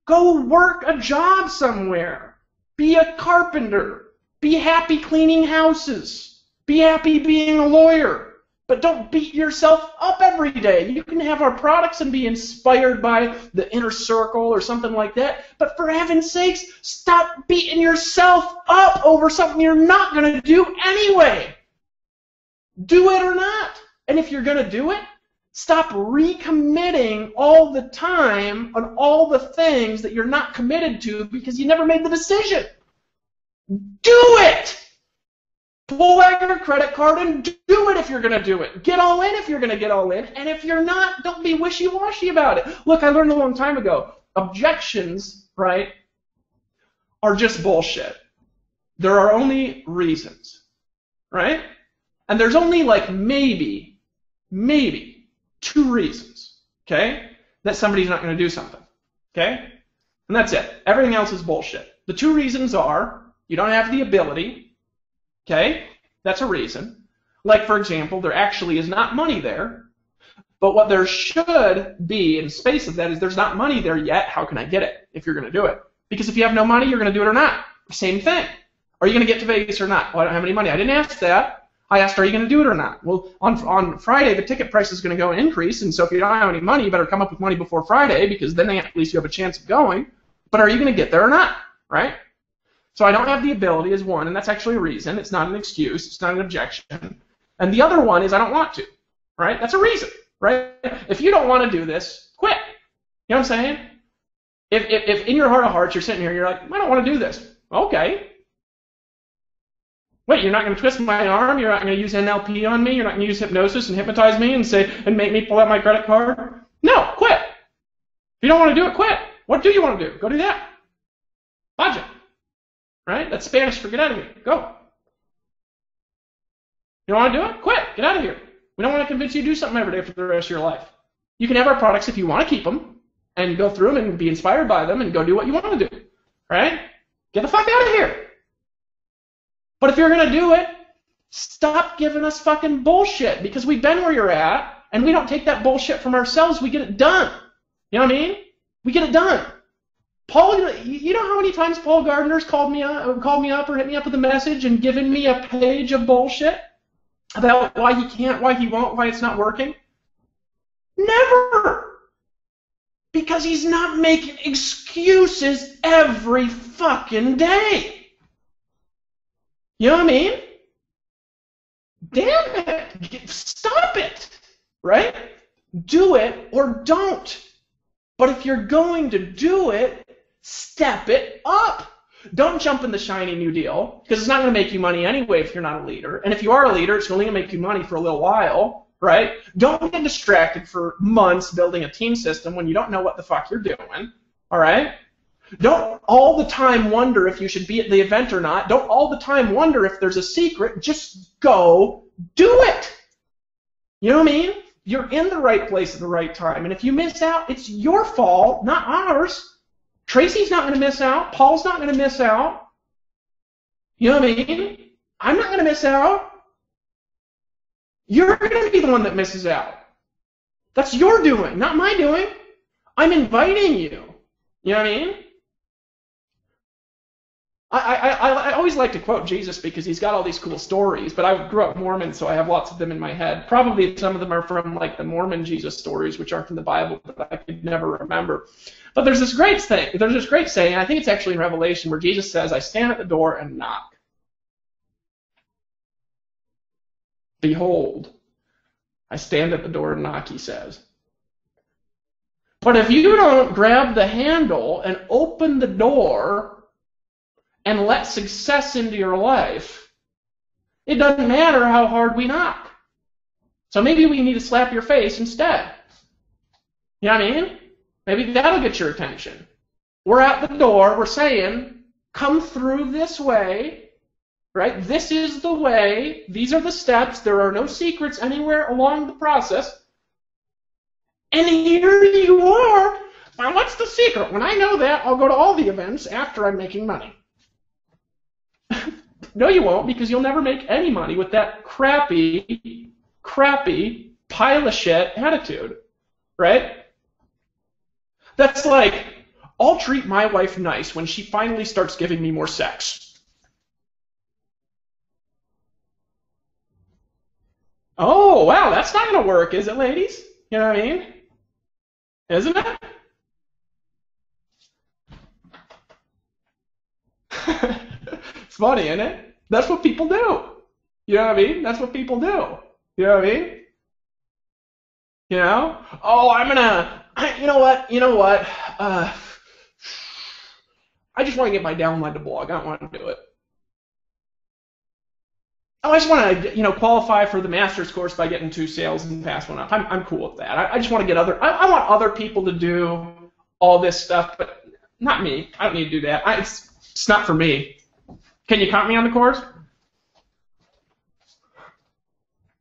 Speaker 1: go work a job somewhere. Be a carpenter. Be happy cleaning houses. Be happy being a lawyer. But don't beat yourself up every day. You can have our products and be inspired by the inner circle or something like that. But for heaven's sakes, stop beating yourself up over something you're not going to do anyway. Do it or not. And if you're going to do it, stop recommitting all the time on all the things that you're not committed to because you never made the decision. Do it! Pull out your credit card and do it if you're going to do it. Get all in if you're going to get all in. And if you're not, don't be wishy-washy about it. Look, I learned a long time ago, objections, right, are just bullshit. There are only reasons, right? And there's only like maybe 2 reasons, okay, that somebody's not going to do something. Okay? And that's it. Everything else is bullshit. The two reasons are you don't have the ability. Okay? That's a reason. Like, for example, there actually is not money there. But what there should be in space of that is there's not money there yet. How can I get it if you're going to do it? Because if you have no money, you're going to do it or not. Same thing. Are you going to get to Vegas or not? Well, I don't have any money. I didn't ask that. I asked, are you going to do it or not? Well, on Friday, the ticket price is going to go increase, and so if you don't have any money, you better come up with money before Friday, because then at least you have a chance of going. But are you going to get there or not? Right? So I don't have the ability is one, and that's actually a reason. It's not an excuse. It's not an objection. And the other one is I don't want to. Right? That's a reason. Right? If you don't want to do this, quit. You know what I'm saying? If in your heart of hearts you're sitting here, you're like, I don't want to do this. Okay. Wait, you're not going to twist my arm? You're not going to use NLP on me? You're not going to use hypnosis and hypnotize me and make me pull out my credit card? No, quit. If you don't want to do it, quit. What do you want to do? Go do that. Vaya. Right? That's Spanish for get out of here. Go. You don't want to do it? Quit. Get out of here. We don't want to convince you to do something every day for the rest of your life. You can have our products if you want to keep them and go through them and be inspired by them and go do what you want to do. Right? Get the fuck out of here. But if you're going to do it, stop giving us fucking bullshit, because we've been where you're at, and we don't take that bullshit from ourselves. We get it done. You know what I mean? We get it done. Paul, you know how many times Paul Gardner's called me up or hit me up with a message and given me a page of bullshit about why he can't, why he won't, why it's not working? Never. Because he's not making excuses every fucking day. You know what I mean? Damn it. Stop it. Right? Do it or don't. But if you're going to do it, step it up. Don't jump in the shiny new deal, because it's not going to make you money anyway if you're not a leader. And if you are a leader, it's only going to make you money for a little while. Right? Don't get distracted for months building a team system when you don't know what the fuck you're doing. All right? Don't all the time wonder if you should be at the event or not. Don't all the time wonder if there's a secret. Just go do it. You know what I mean? You're in the right place at the right time. And if you miss out, it's your fault, not ours. Tracy's not going to miss out. Paul's not going to miss out. You know what I mean? I'm not going to miss out. You're going to be the one that misses out. That's your doing, not my doing. I'm inviting you. You know what I mean? I always like to quote Jesus because he's got all these cool stories, but I grew up Mormon, so I have lots of them in my head. Probably some of them are from like the Mormon Jesus stories, which aren't from the Bible, but I could never remember. But there's this great saying, I think it's actually in Revelation, where Jesus says, I stand at the door and knock. Behold, I stand at the door and knock, he says. But if you don't grab the handle and open the door and let success into your life, it doesn't matter how hard we knock. So maybe we need to slap your face instead. You know what I mean? Maybe that'll get your attention. We're at the door, we're saying, come through this way, right? This is the way, these are the steps, there are no secrets anywhere along the process. And here you are. Now, what's the secret? When I know that, I'll go to all the events after I'm making money. No, you won't, because you'll never make any money with that crappy pile of shit attitude, right? That's like, I'll treat my wife nice when she finally starts giving me more sex. Oh, wow, that's not going to work, is it, ladies? You know what I mean? Isn't it? It's funny, isn't it? That's what people do. You know what I mean? That's what people do. You know what I mean? You know? Oh, you know what? I just want to get my downline to blog. I don't want to do it. Oh, I just want to, qualify for the master's course by getting 2 sales and pass one up. I'm cool with that. I just want to get I want other people to do all this stuff, but not me. I don't need to do that. It's not for me. Can you count me on the course?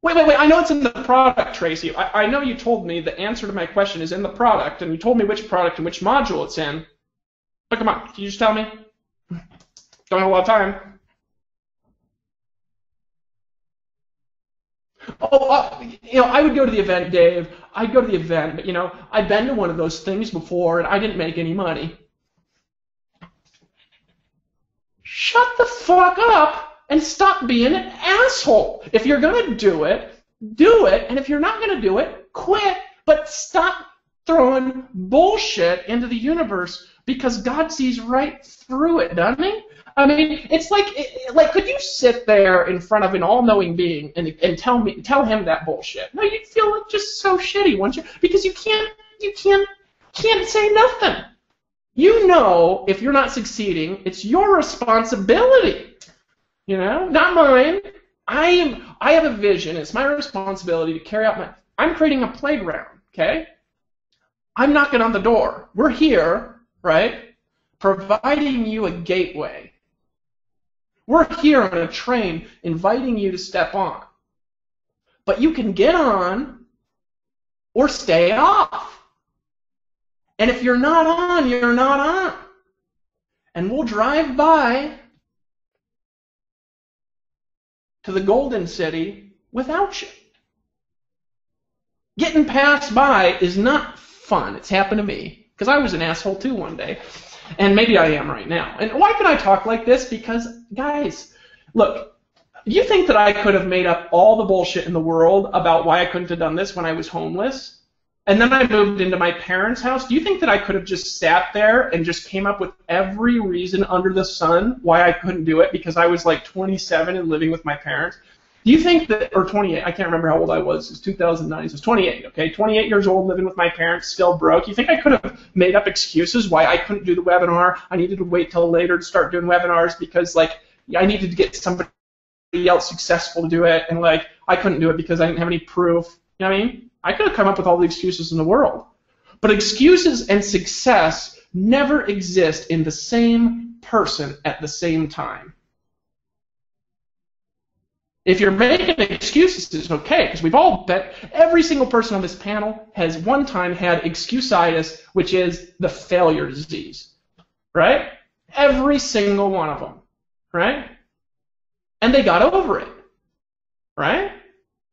Speaker 1: Wait. I know it's in the product, Tracy. I know you told me the answer to my question is in the product, and you told me which product and which module it's in. But come on, can you just tell me? Don't have a lot of time. I would go to the event, Dave. I'd go to the event, but, I've been to one of those things before, and I didn't make any money. Shut the fuck up and stop being an asshole. If you're going to do it, and if you're not going to do it, quit. But stop throwing bullshit into the universe because God sees right through it, doesn't he? I mean, it's like could you sit there in front of an all-knowing being and tell him that bullshit? No, you'd feel like just so shitty, wouldn't you? Because you can't say nothing. If you're not succeeding, it's your responsibility. Not mine. I have a vision. It's my responsibility to carry out I'm creating a playground, okay? I'm knocking on the door. We're here, right? Providing you a gateway. We're here on a train inviting you to step on. But you can get on or stay off. And if you're not on, you're not on. And we'll drive by to the Golden City without you. Getting passed by is not fun. It's happened to me. Because I was an asshole too one day. And maybe I am right now. And why can I talk like this? Because, guys, look, you think that I could have made up all the bullshit in the world about why I couldn't have done this when I was homeless? And then I moved into my parents' house? Do you think that I could have just sat there and just came up with every reason under the sun why I couldn't do it because I was like 27 and living with my parents? Do you think that, or 28, I can't remember how old I was, it was 2009, so it was 28, okay? 28 years old, living with my parents, still broke. You think I could have made up excuses why I couldn't do the webinar? I needed to wait till later to start doing webinars because, I needed to get somebody else successful to do it, and, I couldn't do it because I didn't have any proof. You know what I mean? I could have come up with all the excuses in the world. But excuses and success never exist in the same person at the same time. If you're making excuses, it's okay, because we've all every single person on this panel has one time had excusitis, which is the failure disease, right? Every single one of them, right? And they got over it, right?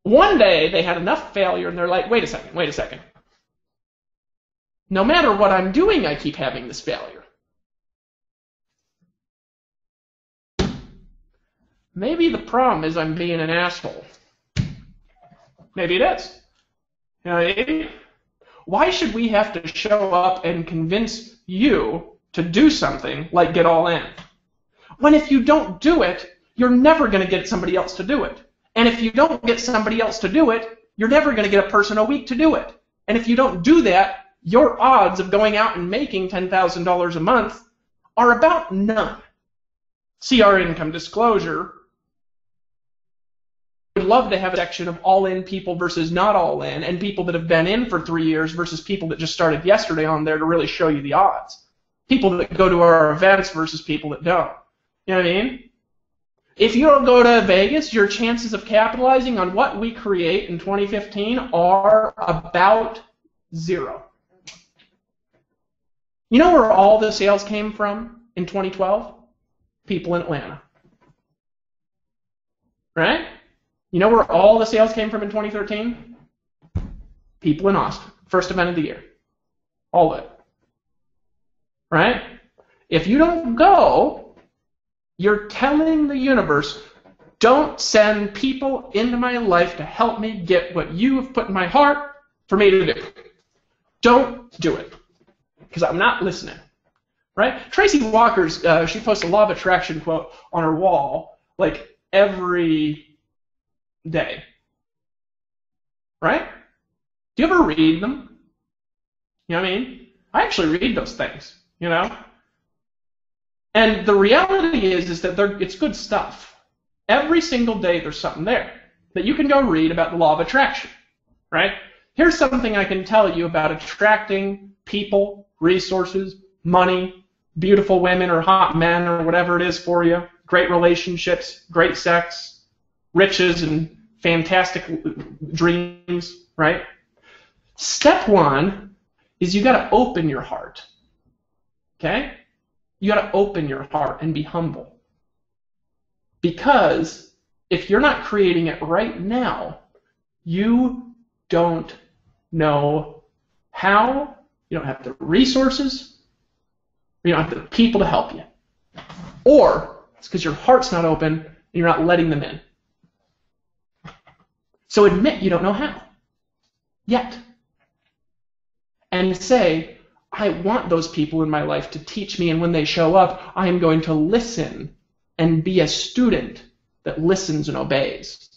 Speaker 1: One day they had enough failure and they're like, wait a second. No matter what I'm doing, I keep having this failure. Maybe the problem is I'm being an asshole. Maybe it is. You know what I mean? Why should we have to show up and convince you to do something like get all in? When if you don't do it, you're never going to get somebody else to do it. And if you don't get somebody else to do it, you're never going to get a person a week to do it. And if you don't do that, your odds of going out and making $10,000 a month are about none. See our income disclosure. We'd love to have a section of all-in people versus not all-in, and people that have been in for 3 years versus people that just started yesterday on there to really show you the odds. People that go to our events versus people that don't. You know what I mean? If you don't go to Vegas, your chances of capitalizing on what we create in 2015 are about 0. You know where all the sales came from in 2012? People in Atlanta. Right? You know where all the sales came from in 2013? People in Austin. First event of the year. All of it. Right? If you don't go, you're telling the universe, don't send people into my life to help me get what you have put in my heart for me to do. Don't do it. Because I'm not listening. Right? Tracy Walker's, she posts a law of attraction quote on her wall, like every day. Right? Do you ever read them? You know what I mean? I actually read those things, you know? And the reality is that it's good stuff. Every single day there's something there that you can go read about the law of attraction, right? Here's something I can tell you about attracting people, resources, money, beautiful women or hot men or whatever it is for you, great relationships, great sex, riches and fantastic dreams, right? Step one is you got to open your heart. Okay? You got to open your heart and be humble. Because if you're not creating it right now, you don't know how, you don't have the resources, you don't have the people to help you. Or it's because your heart's not open and you're not letting them in. So admit you don't know how yet. And say, I want those people in my life to teach me, and when they show up, I am going to listen and be a student that listens and obeys.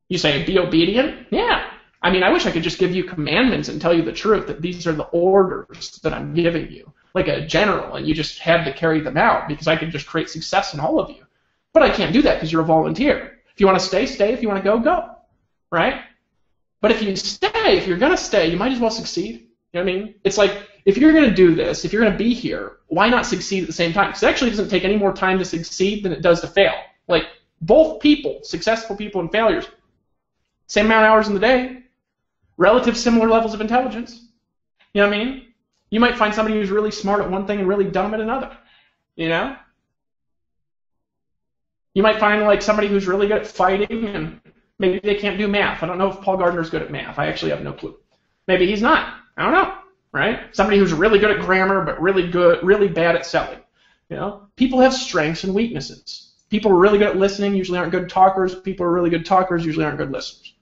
Speaker 1: You say, be obedient? Yeah. I mean, I wish I could just give you commandments and tell you the truth, that these are the orders that I'm giving you, like a general, and you just had to carry them out because I could just create success in all of you. But I can't do that because you're a volunteer. If you want to stay, stay. If you want to go, go. Right? But if you stay, if you're going to stay, you might as well succeed. You know what I mean? It's like, if you're going to do this, if you're going to be here, why not succeed at the same time? Because it actually doesn't take any more time to succeed than it does to fail. Like, both people, successful people and failures, same amount of hours in the day, relative similar levels of intelligence. You know what I mean? You might find somebody who's really smart at one thing and really dumb at another. You know? You might find like somebody who's really good at fighting and maybe they can't do math. I don't know if Paul Gardner's good at math. I actually have no clue. Maybe he's not. I don't know. Right? Somebody who's really good at grammar but really bad at selling. You know? People have strengths and weaknesses. People who are really good at listening usually aren't good talkers. People who are really good talkers usually aren't good listeners.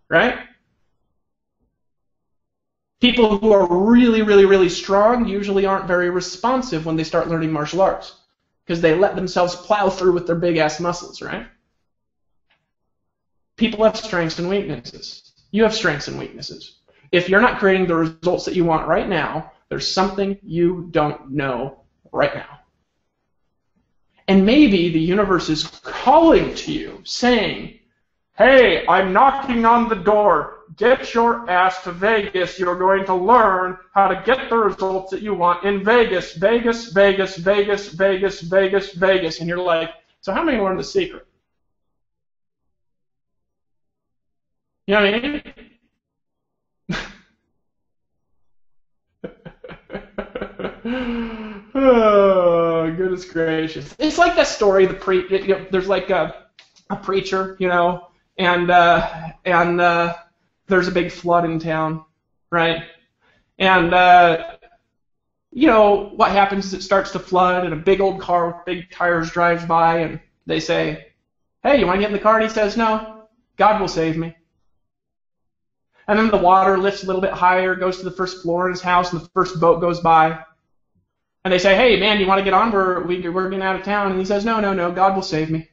Speaker 1: Right? People who are really strong usually aren't very responsive when they start learning martial arts because they let themselves plow through with their big-ass muscles, right? People have strengths and weaknesses. You have strengths and weaknesses. If you're not creating the results that you want right now, there's something you don't know right now. And maybe the universe is calling to you, saying, hey, I'm knocking on the door. Get your ass to Vegas. You're going to learn how to get the results that you want in Vegas. Vegas, Vegas, Vegas, Vegas, Vegas, Vegas. And you're like, so how am I going to learn the secret? You know what I mean? Oh, goodness gracious. It's like that story, there's like a preacher, you know, and there's a big flood in town, right? And, you know, what happens is it starts to flood, and a big old car with big tires drives by, and they say, hey, you want to get in the car? And he says, no, God will save me. And then the water lifts a little bit higher, goes to the first floor in his house, and the first boat goes by. And they say, hey, man, you want to get on? We're getting out of town. And he says, no, God will save me.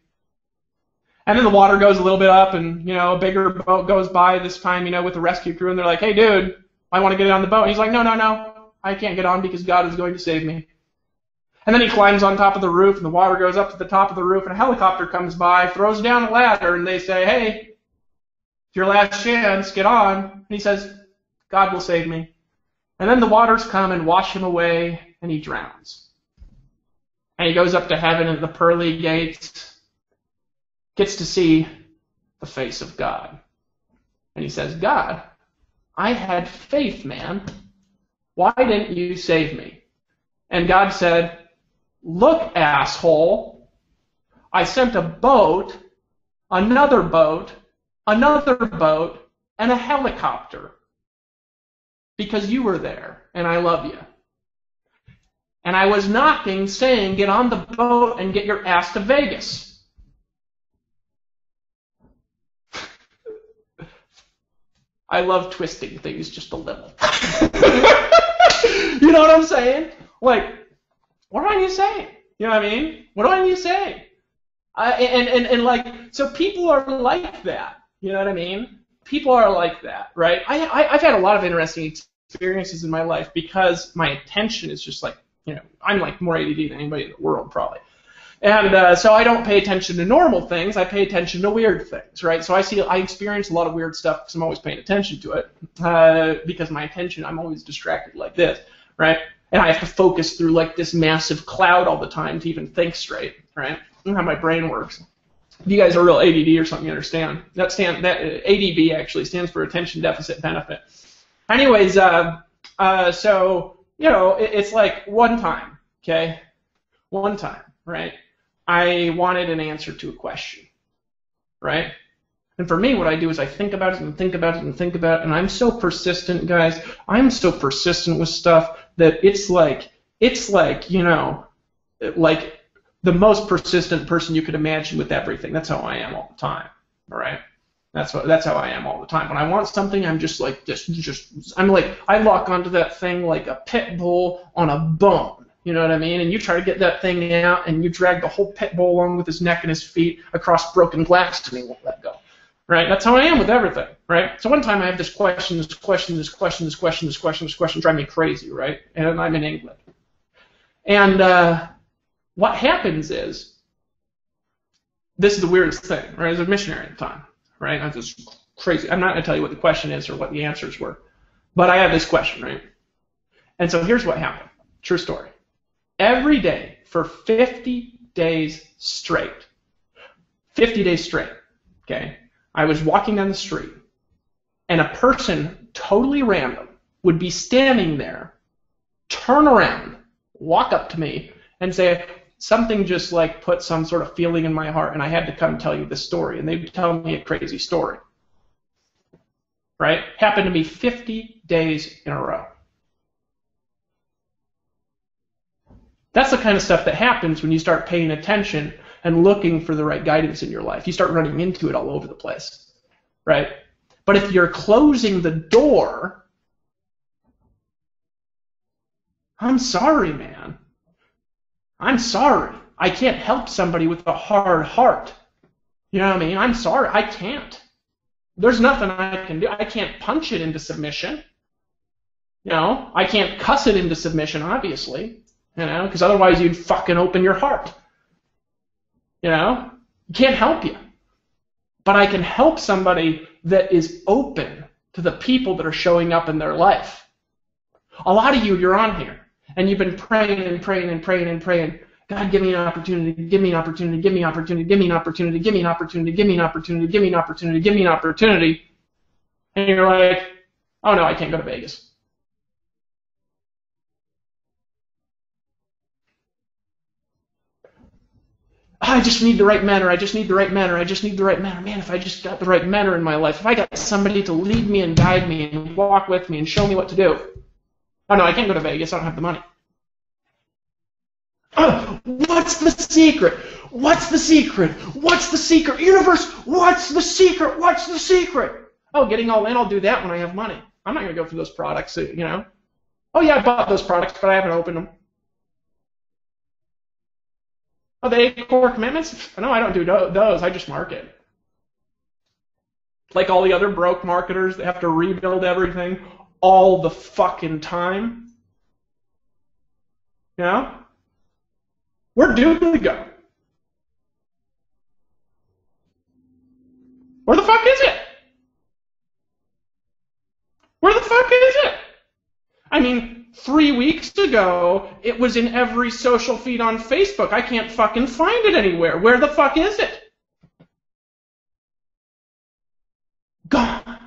Speaker 1: And then the water goes a little bit up, and, you know, a bigger boat goes by this time, you know, with the rescue crew, and they're like, hey, dude, I want to get on the boat. And he's like, no, I can't get on because God is going to save me. And then he climbs on top of the roof, and the water goes up to the top of the roof, and a helicopter comes by, throws down a ladder, and they say, hey, it's your last chance, get on. And he says, God will save me. And then the waters come and wash him away, and he drowns. And he goes up to heaven at the pearly gates, gets to see the face of God. And he says, God, I had faith, man. Why didn't you save me? And God said, look, asshole, I sent a boat, another boat, and a helicopter because you were there, and I love you. And I was knocking, saying, get on the boat and get your ass to Vegas. I love twisting things just a little. You know what I'm saying? Like, what do I need to say? You know what I mean? What do I need to say? And like, so people are like that. You know what I mean? People are like that, right? I've had a lot of interesting experiences in my life because my attention is just like, you know, I'm like more ADD than anybody in the world probably. And so I don't pay attention to normal things. I pay attention to weird things, right? So I experience a lot of weird stuff because I'm always paying attention to it because my attention, I'm always distracted like this, right? And I have to focus through like this massive cloud all the time to even think straight, right? That's how my brain works. If you guys are real ADD or something, you understand. That ADB actually stands for attention deficit benefit. Anyways, so, you know, it's like one time, okay? One time, right? I wanted an answer to a question, right? And for me, what I do is I think about it and think about it and think about it, and I'm so persistent, guys. I'm so persistent with stuff that it's like, you know, like the most persistent person you could imagine with everything. That's how I am all the time, all right? That's how I am all the time. When I want something, I'm just like, I'm like, I lock onto that thing like a pit bull on a bone. You know what I mean? And you try to get that thing out, and you drag the whole pit bull along with his neck and his feet across broken glass, and he won't let go. Right? That's how I am with everything. Right? So one time I have this question drive me crazy. Right? And I'm in England. And what happens is, this is the weirdest thing. Right? I was a missionary at the time. Right? I was just crazy. I'm not going to tell you what the question is or what the answers were, but I have this question. Right? And so here's what happened. True story. Every day for 50 days straight. 50 days straight, okay? I was walking down the street, and a person, totally random, would be standing there, turn around, walk up to me, and say, something just like put some sort of feeling in my heart, and I had to come tell you this story, and they'd tell me a crazy story. Right? Happened to me 50 days in a row. That's the kind of stuff that happens when you start paying attention and looking for the right guidance in your life. You start running into it all over the place, right? But if you're closing the door, I'm sorry, man. I'm sorry. I can't help somebody with a hard heart. You know what I mean? I'm sorry. I can't. There's nothing I can do. I can't punch it into submission. You know, I can't cuss it into submission, obviously. You know, because otherwise you'd fucking open your heart. You know? Can't help you. But I can help somebody that is open to the people that are showing up in their life. A lot of you, you're on here, and you've been praying and praying and praying and praying. God, give me an opportunity, give me an opportunity, give me an opportunity, give me an opportunity, give me an opportunity, give me an opportunity, give me an opportunity, give me an opportunity. And you're like, oh no, I can't go to Vegas. I just need the right mentor, I just need the right mentor, I just need the right mentor. Man, if I just got the right mentor in my life, if I got somebody to lead me and guide me and walk with me and show me what to do. Oh no, I can't go to Vegas, I don't have the money. What's the secret? What's the secret? What's the secret? Universe, what's the secret? What's the secret? Oh, getting all in, I'll do that when I have money. I'm not going to go for those products, you know. Oh yeah, I bought those products, but I haven't opened them. Oh, the 8 core commitments? No, I don't do those. I just market. Like all the other broke marketers that have to rebuild everything all the fucking time. You know? Where do we go? Where the fuck is it? Where the fuck is it? I mean, 3 weeks ago, it was in every social feed on Facebook. I can't fucking find it anywhere. Where the fuck is it? Gone.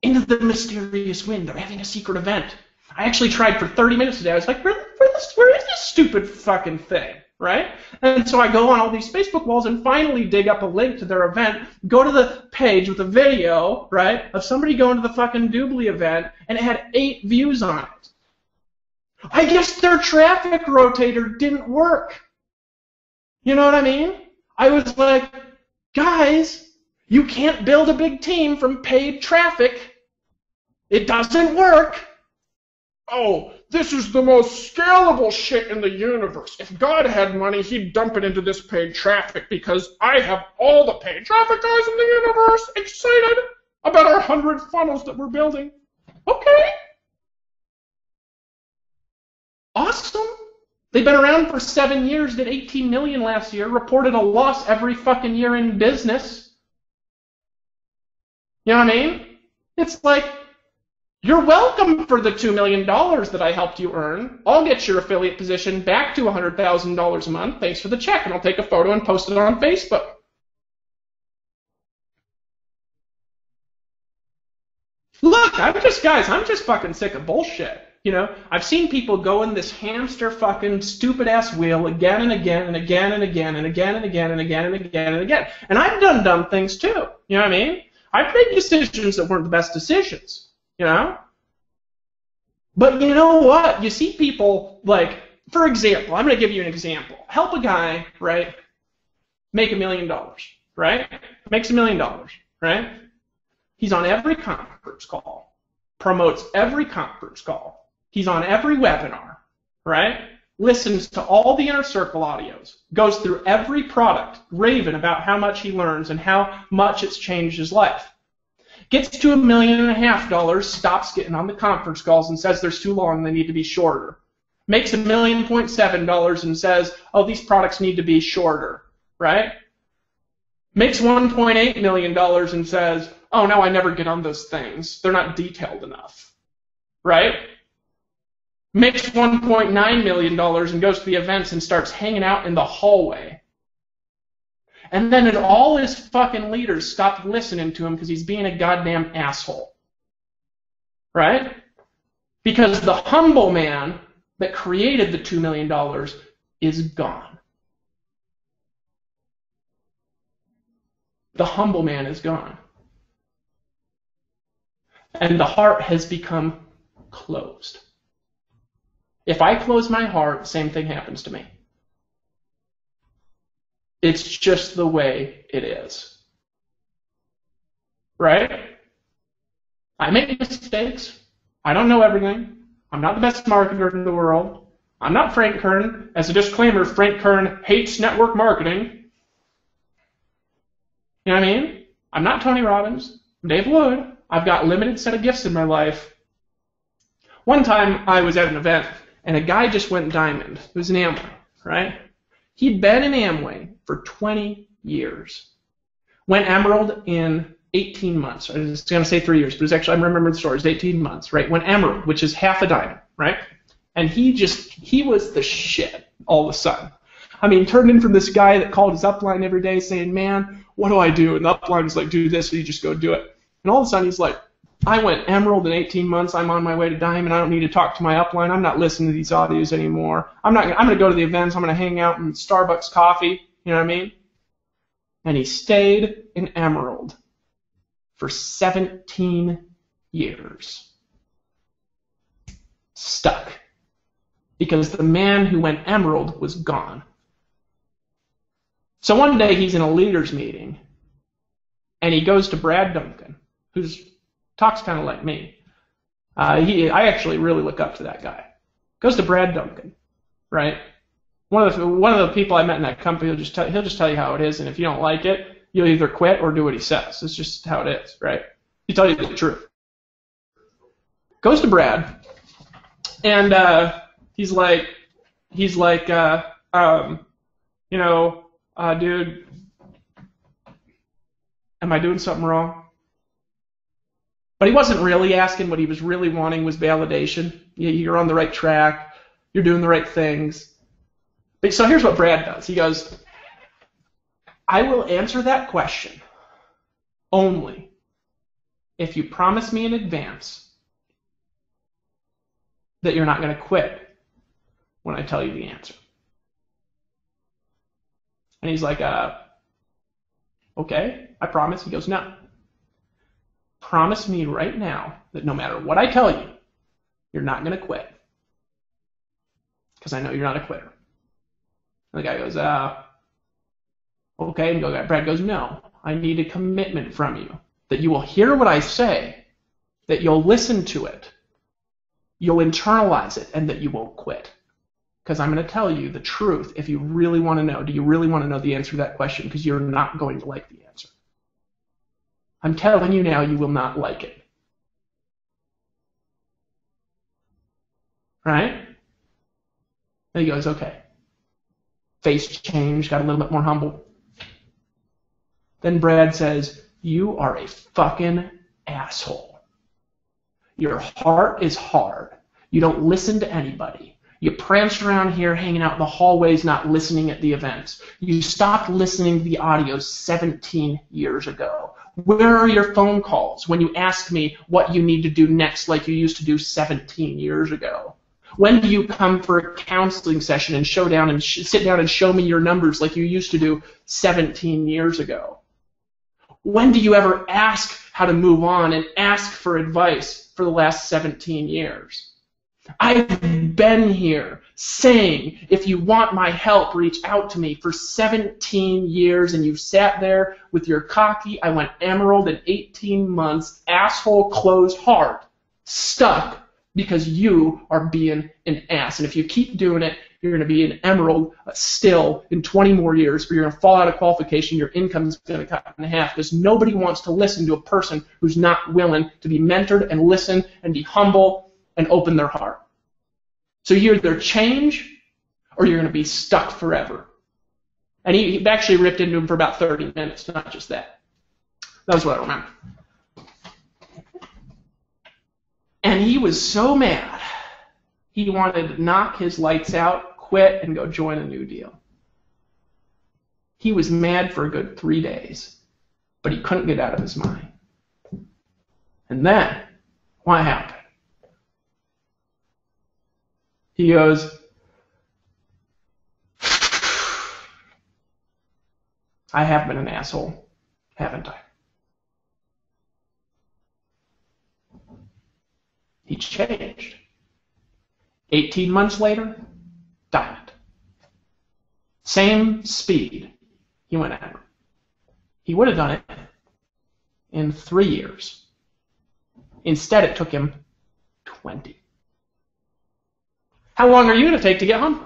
Speaker 1: Into the mysterious wind. They're having a secret event. I actually tried for 30 minutes today. I was like, where is this stupid fucking thing? Right? And so I go on all these Facebook walls and finally dig up a link to their event, go to the page with a video, right, of somebody going to the fucking Doobly event, and it had 8 views on it. I guess their traffic rotator didn't work. You know what I mean? I was like, guys, you can't build a big team from paid traffic. It doesn't work. Oh, this is the most scalable shit in the universe. If God had money, he'd dump it into this paid traffic because I have all the paid traffic guys in the universe excited about our 100 funnels that we're building. Okay. Awesome. They've been around for 7 years, did 18 million last year, reported a loss every fucking year in business. You know what I mean? It's like, you're welcome for the $2 million that I helped you earn. I'll get your affiliate position back to $100,000 a month. Thanks for the check, and I'll take a photo and post it on Facebook. Look, I'm just fucking sick of bullshit. You know, I've seen people go in this hamster fucking stupid ass wheel again and again and again and again and again and again and again and again and again. And I've done dumb things too. You know what I mean? I've made decisions that weren't the best decisions. You know? But you know what? You see people, like, for example, I'm going to give you an example. Help a guy, right, make $1 million, right? Makes $1 million, right? He's on every conference call, promotes every conference call. He's on every webinar, right? Listens to all the Inner Circle audios, goes through every product, raving about how much he learns and how much it's changed his life. Gets to $1.5 million, stops getting on the conference calls and says they're too long, they need to be shorter. Makes $1.7 million and says, oh, these products need to be shorter, right? Makes $1.8 million and says, oh, no, I never get on those things. They're not detailed enough, right? Makes $1.9 million and goes to the events and starts hanging out in the hallway. And then all his fucking leaders stopped listening to him because he's being a goddamn asshole. Right? Because the humble man that created the $2 million is gone. The humble man is gone. And the heart has become closed. If I close my heart, same thing happens to me. It's just the way it is. Right? I make mistakes. I don't know everything. I'm not the best marketer in the world. I'm not Frank Kern. As a disclaimer, Frank Kern hates network marketing. You know what I mean? I'm not Tony Robbins. I'm Dave Wood. I've got a limited set of gifts in my life. One time I was at an event, and a guy just went diamond. It was an Amway, right? He'd been in Amway for 20 years. Went emerald in 18 months. I was going to say 3 years, but it's actually, I remember the story. It was 18 months, right? Went emerald, which is half a diamond, right? And he was the shit all of a sudden. I mean, turned in from this guy that called his upline every day saying, man, what do I do? And the upline was like, do this, and you just go do it. And all of a sudden he's like, I went emerald in 18 months. I'm on my way to diamond. I don't need to talk to my upline. I'm not listening to these audios anymore. I'm going to go to the events. I'm going to hang out in Starbucks coffee. You know what I mean? And he stayed in emerald for 17 years. Stuck. Because the man who went emerald was gone. So one day he's in a leaders meeting, and he goes to Brad Duncan, who's talks kind of like me. I actually really look up to that guy. Goes to Brad Duncan, right? One of the people I met in that company, he'll just tell you how it is, and if you don't like it, you'll either quit or do what he says. It's just how it is, right? He'll tell you the truth. Goes to Brad, and he's like, dude, am I doing something wrong? But he wasn't really asking. What he was really wanting was validation. You're on the right track. You're doing the right things. So here's what Brad does. He goes, I will answer that question only if you promise me in advance that you're not going to quit when I tell you the answer. And he's like, okay, I promise. He goes, no. Promise me right now that no matter what I tell you, you're not going to quit. Because I know you're not a quitter. And the guy goes, okay. And Brad goes, no, I need a commitment from you that you will hear what I say, that you'll listen to it, you'll internalize it, and that you won't quit. Because I'm going to tell you the truth if you really want to know. Do you really want to know the answer to that question? Because you're not going to like the answer. I'm telling you now, you will not like it. Right? And he goes, okay. Face changed, got a little bit more humble. Then Brad says, you are a fucking asshole. Your heart is hard. You don't listen to anybody. You pranced around here hanging out in the hallways, not listening at the events. You stopped listening to the audio 17 years ago. Where are your phone calls when you ask me what you need to do next like you used to do 17 years ago? When do you come for a counseling session and sit down and show me your numbers like you used to do 17 years ago? When do you ever ask how to move on and ask for advice for the last 17 years? I've been here saying, if you want my help, reach out to me for 17 years, and you've sat there with your cocky, I went emerald in 18 months, asshole closed heart, stuck because you are being an ass. And if you keep doing it, you're going to be an emerald still in 20 more years, or you're going to fall out of qualification, your income's going to cut in half, because nobody wants to listen to a person who's not willing to be mentored and listen and be humble and open their heart. So you either change or you're going to be stuck forever. And he actually ripped into him for about 30 minutes, not just that. That was what I remember. And he was so mad, he wanted to knock his lights out, quit, and go join a new deal. He was mad for a good 3 days, but he couldn't get out of his mind. And then, what happened? He goes, I have been an asshole, haven't I? He changed. 18 months later, diamond. Same speed. He went at it. He would have done it in 3 years. Instead, it took him 20. How long are you going to take to get home?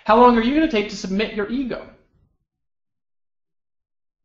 Speaker 1: How long are you going to take to submit your ego?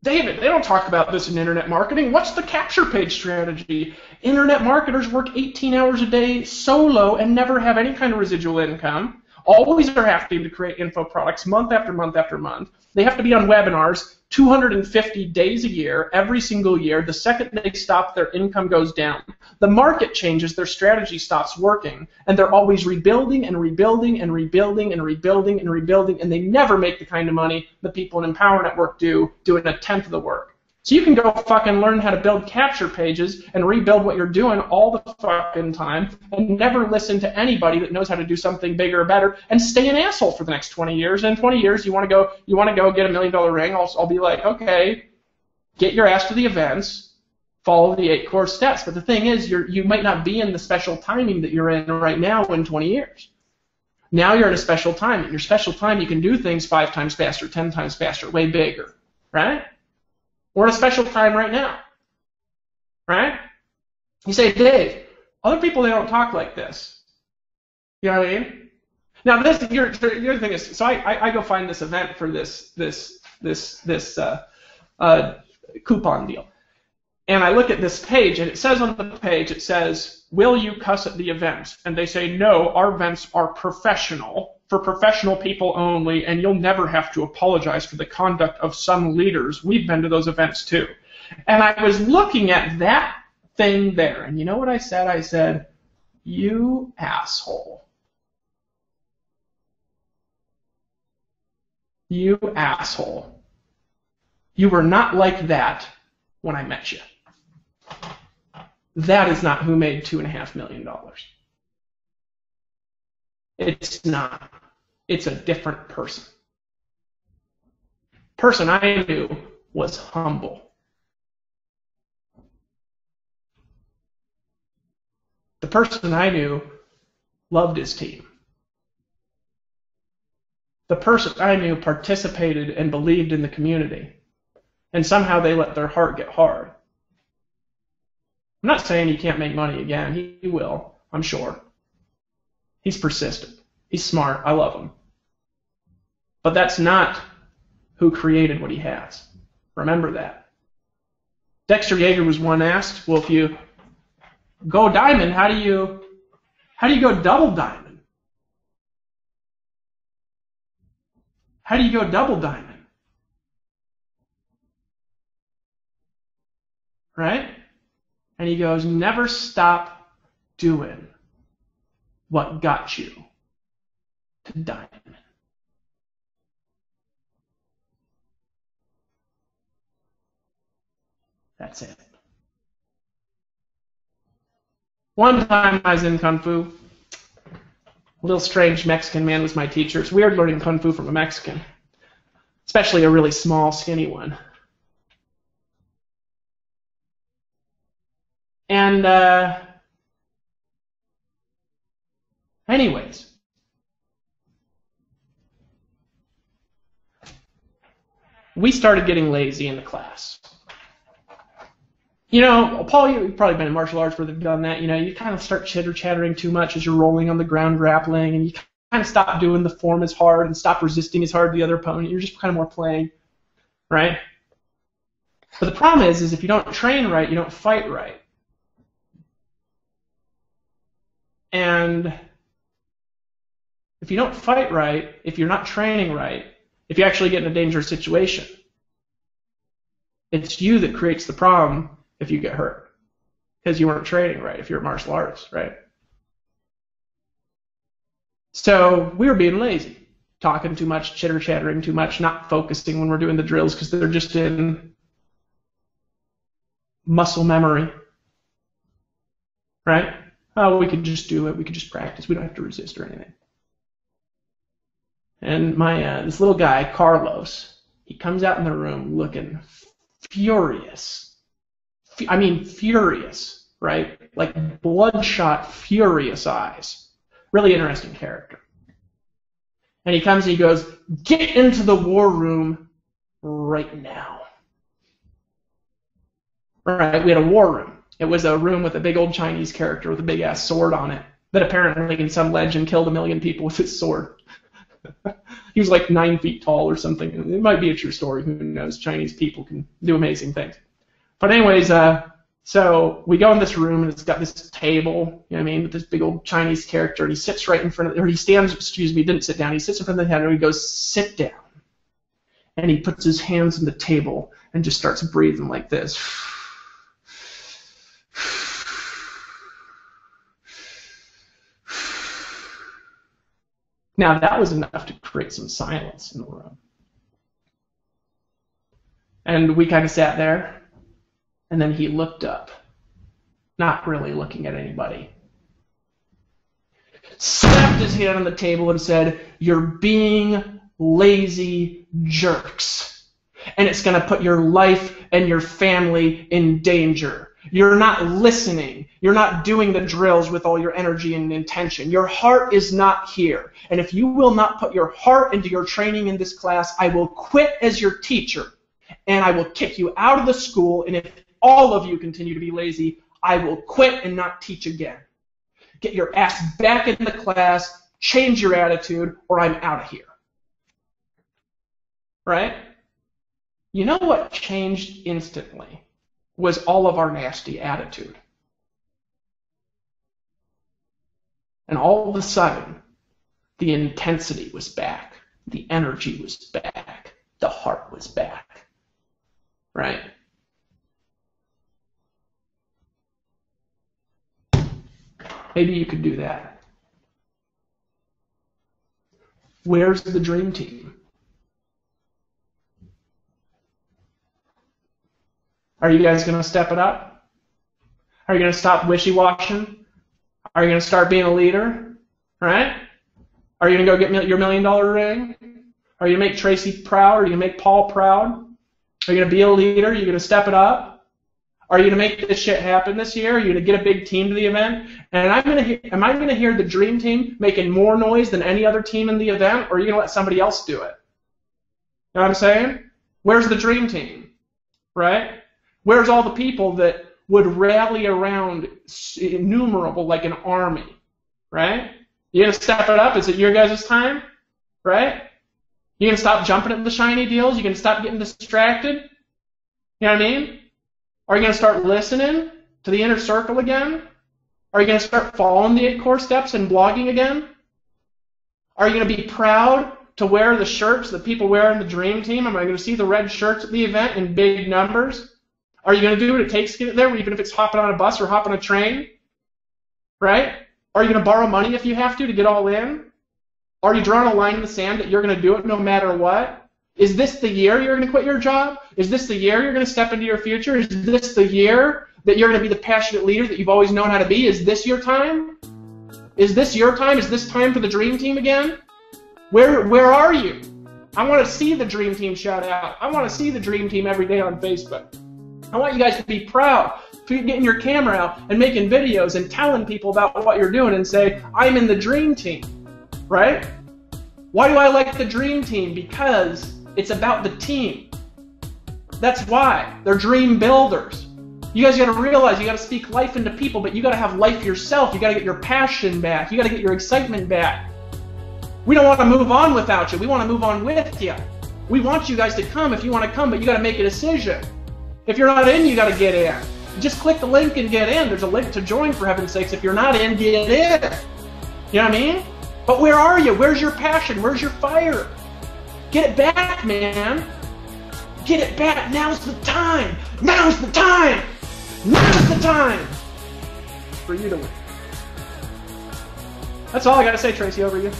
Speaker 1: David, they don't talk about this in internet marketing. What's the capture page strategy? Internet marketers work 18 hours a day solo and never have any kind of residual income. Always are having to create info products month after month after month. They have to be on webinars 250 days a year, every single year. The second they stop, their income goes down. The market changes, their strategy stops working, and they're always rebuilding and rebuilding and rebuilding and rebuilding and rebuilding, and they never make the kind of money that people in Empower Network do, doing 1/10 of the work. So you can go fucking learn how to build capture pages and rebuild what you're doing all the fucking time and never listen to anybody that knows how to do something bigger or better and stay an asshole for the next 20 years. And in 20 years, you want to go get $1 million ring. I'll be like, okay, get your ass to the events, follow the 8 core steps. But the thing is, you might not be in the special timing that you're in right now in 20 years. Now you're in a special time. In your special time, you can do things 5 times faster, 10 times faster, way bigger, right? We're in a special time right now, right? You say, Dave, other people, they don't talk like this. You know what I mean? Now, your thing is, so I go find this event for this coupon deal. And I look at this page, and it says on the page, it says, will you cuss at the event? And they say, no, our events are professional, for professional people only, and you'll never have to apologize for the conduct of some leaders. We've been to those events too. And I was looking at that thing there, and you know what I said? I said, you asshole. You asshole. You were not like that when I met you. That is not who made $2.5 million. It's not. It's a different person. Person I knew was humble. The person I knew loved his team. The person I knew participated and believed in the community. And somehow they let their heart get hard. I'm not saying he can't make money again. He will, I'm sure. He's persistent. He's smart. I love him. But that's not who created what he has. Remember that. Dexter Yeager was one asked, well, if you go diamond, how do you go double diamond? How do you go double diamond? Right? And he goes, never stop doing what got you to diamond. That's it. One time I was in Kung Fu. A little strange Mexican man was my teacher. It's weird learning Kung Fu from a Mexican, especially a really small, skinny one. And anyways, we started getting lazy in the class. You know, Paul, you've probably been in martial arts where they've done that. You know, you kind of start chitter-chattering too much as you're rolling on the ground grappling, and you kind of stop doing the form as hard and stop resisting as hard to the other opponent. You're just kind of more playing, right? But the problem is if you don't train right, you don't fight right. And if you don't fight right, if you're not training right, if you actually get in a dangerous situation, it's you that creates the problem if you get hurt, because you weren't training right if you're martial arts, right? So we were being lazy, talking too much, chitter-chattering too much, not focusing when we're doing the drills because they're just in muscle memory, right? Oh, we could just do it. We could just practice. We don't have to resist or anything. And my this little guy, Carlos, he comes out in the room looking furious. I mean, furious, right? Like bloodshot, furious eyes. Really interesting character. And he comes and he goes, "Get into the war room right now." Right? We had a war room. It was a room with a big old Chinese character with a big ass sword on it that apparently in some legend killed 1 million people with his sword. He was like 9 feet tall or something. It might be a true story. Who knows? Chinese people can do amazing things. But anyways, so we go in this room and it's got this table, you know what I mean, with this big old Chinese character, and he sits right in front of, or he stands, excuse me, he didn't sit down, he sits in front of the head and he goes, "Sit down." And he puts his hands on the table and just starts breathing like this. Now that was enough to create some silence in the room. And we kind of sat there, and then he looked up, not really looking at anybody, slapped his hand on the table and said, "You're being lazy jerks, and it's going to put your life and your family in danger. You're not listening. You're not doing the drills with all your energy and intention. Your heart is not here. And if you will not put your heart into your training in this class, I will quit as your teacher, and I will kick you out of the school, and if all of you continue to be lazy, I will quit and not teach again. Get your ass back in the class, change your attitude, or I'm out of here." Right? You know what changed instantly was all of our nasty attitude. And all of a sudden, the intensity was back. The energy was back. The heart was back. Right? Maybe you could do that. Where's the dream team? Are you guys going to step it up? Are you going to stop wishy-washing? Are you going to start being a leader? Right? Are you going to go get your $1 million ring? Are you going to make Tracy proud? Are you going to make Paul proud? Are you going to be a leader? Are you going to step it up? Are you going to make this shit happen this year? Are you going to get a big team to the event? And am I going to hear the dream team making more noise than any other team in the event, or are you going to let somebody else do it? You know what I'm saying? Where's the dream team? Right? Where's all the people that would rally around innumerable like an army? Right? You going to step it up? Is it your guys' time? Right? You going to stop jumping at the shiny deals? You going to stop getting distracted? You know what I mean? Are you going to start listening to the inner circle again? Are you going to start following the 8 core steps and blogging again? Are you going to be proud to wear the shirts that people wear in the dream team? Am I going to see the red shirts at the event in big numbers? Are you going to do what it takes to get there, even if it's hopping on a bus or hopping on a train? Right? Are you going to borrow money if you have to get all in? Are you drawing a line in the sand that you're going to do it no matter what? Is this the year you're going to quit your job? Is this the year you're going to step into your future? Is this the year that you're going to be the passionate leader that you've always known how to be? Is this your time? Is this your time? Is this time for the dream team again? Where are you? I want to see the dream team shout out. I want to see the dream team every day on Facebook. I want you guys to be proud for getting your camera out and making videos and telling people about what you're doing and say, I'm in the dream team, right? Why do I like the dream team? Because it's about the team. That's why. They're dream builders. You guys got to realize you got to speak life into people, but you got to have life yourself. You got to get your passion back. You got to get your excitement back. We don't want to move on without you. We want to move on with you. We want you guys to come if you want to come, but you got to make a decision. If you're not in, you got to get in. Just click the link and get in. There's a link to join, for heaven's sakes. If you're not in, get in. You know what I mean? But where are you? Where's your passion? Where's your fire? Get it back, man. Get it back. Now's the time. Now's the time. Now's the time for you to win. That's all I got to say, Tracy. Over to you.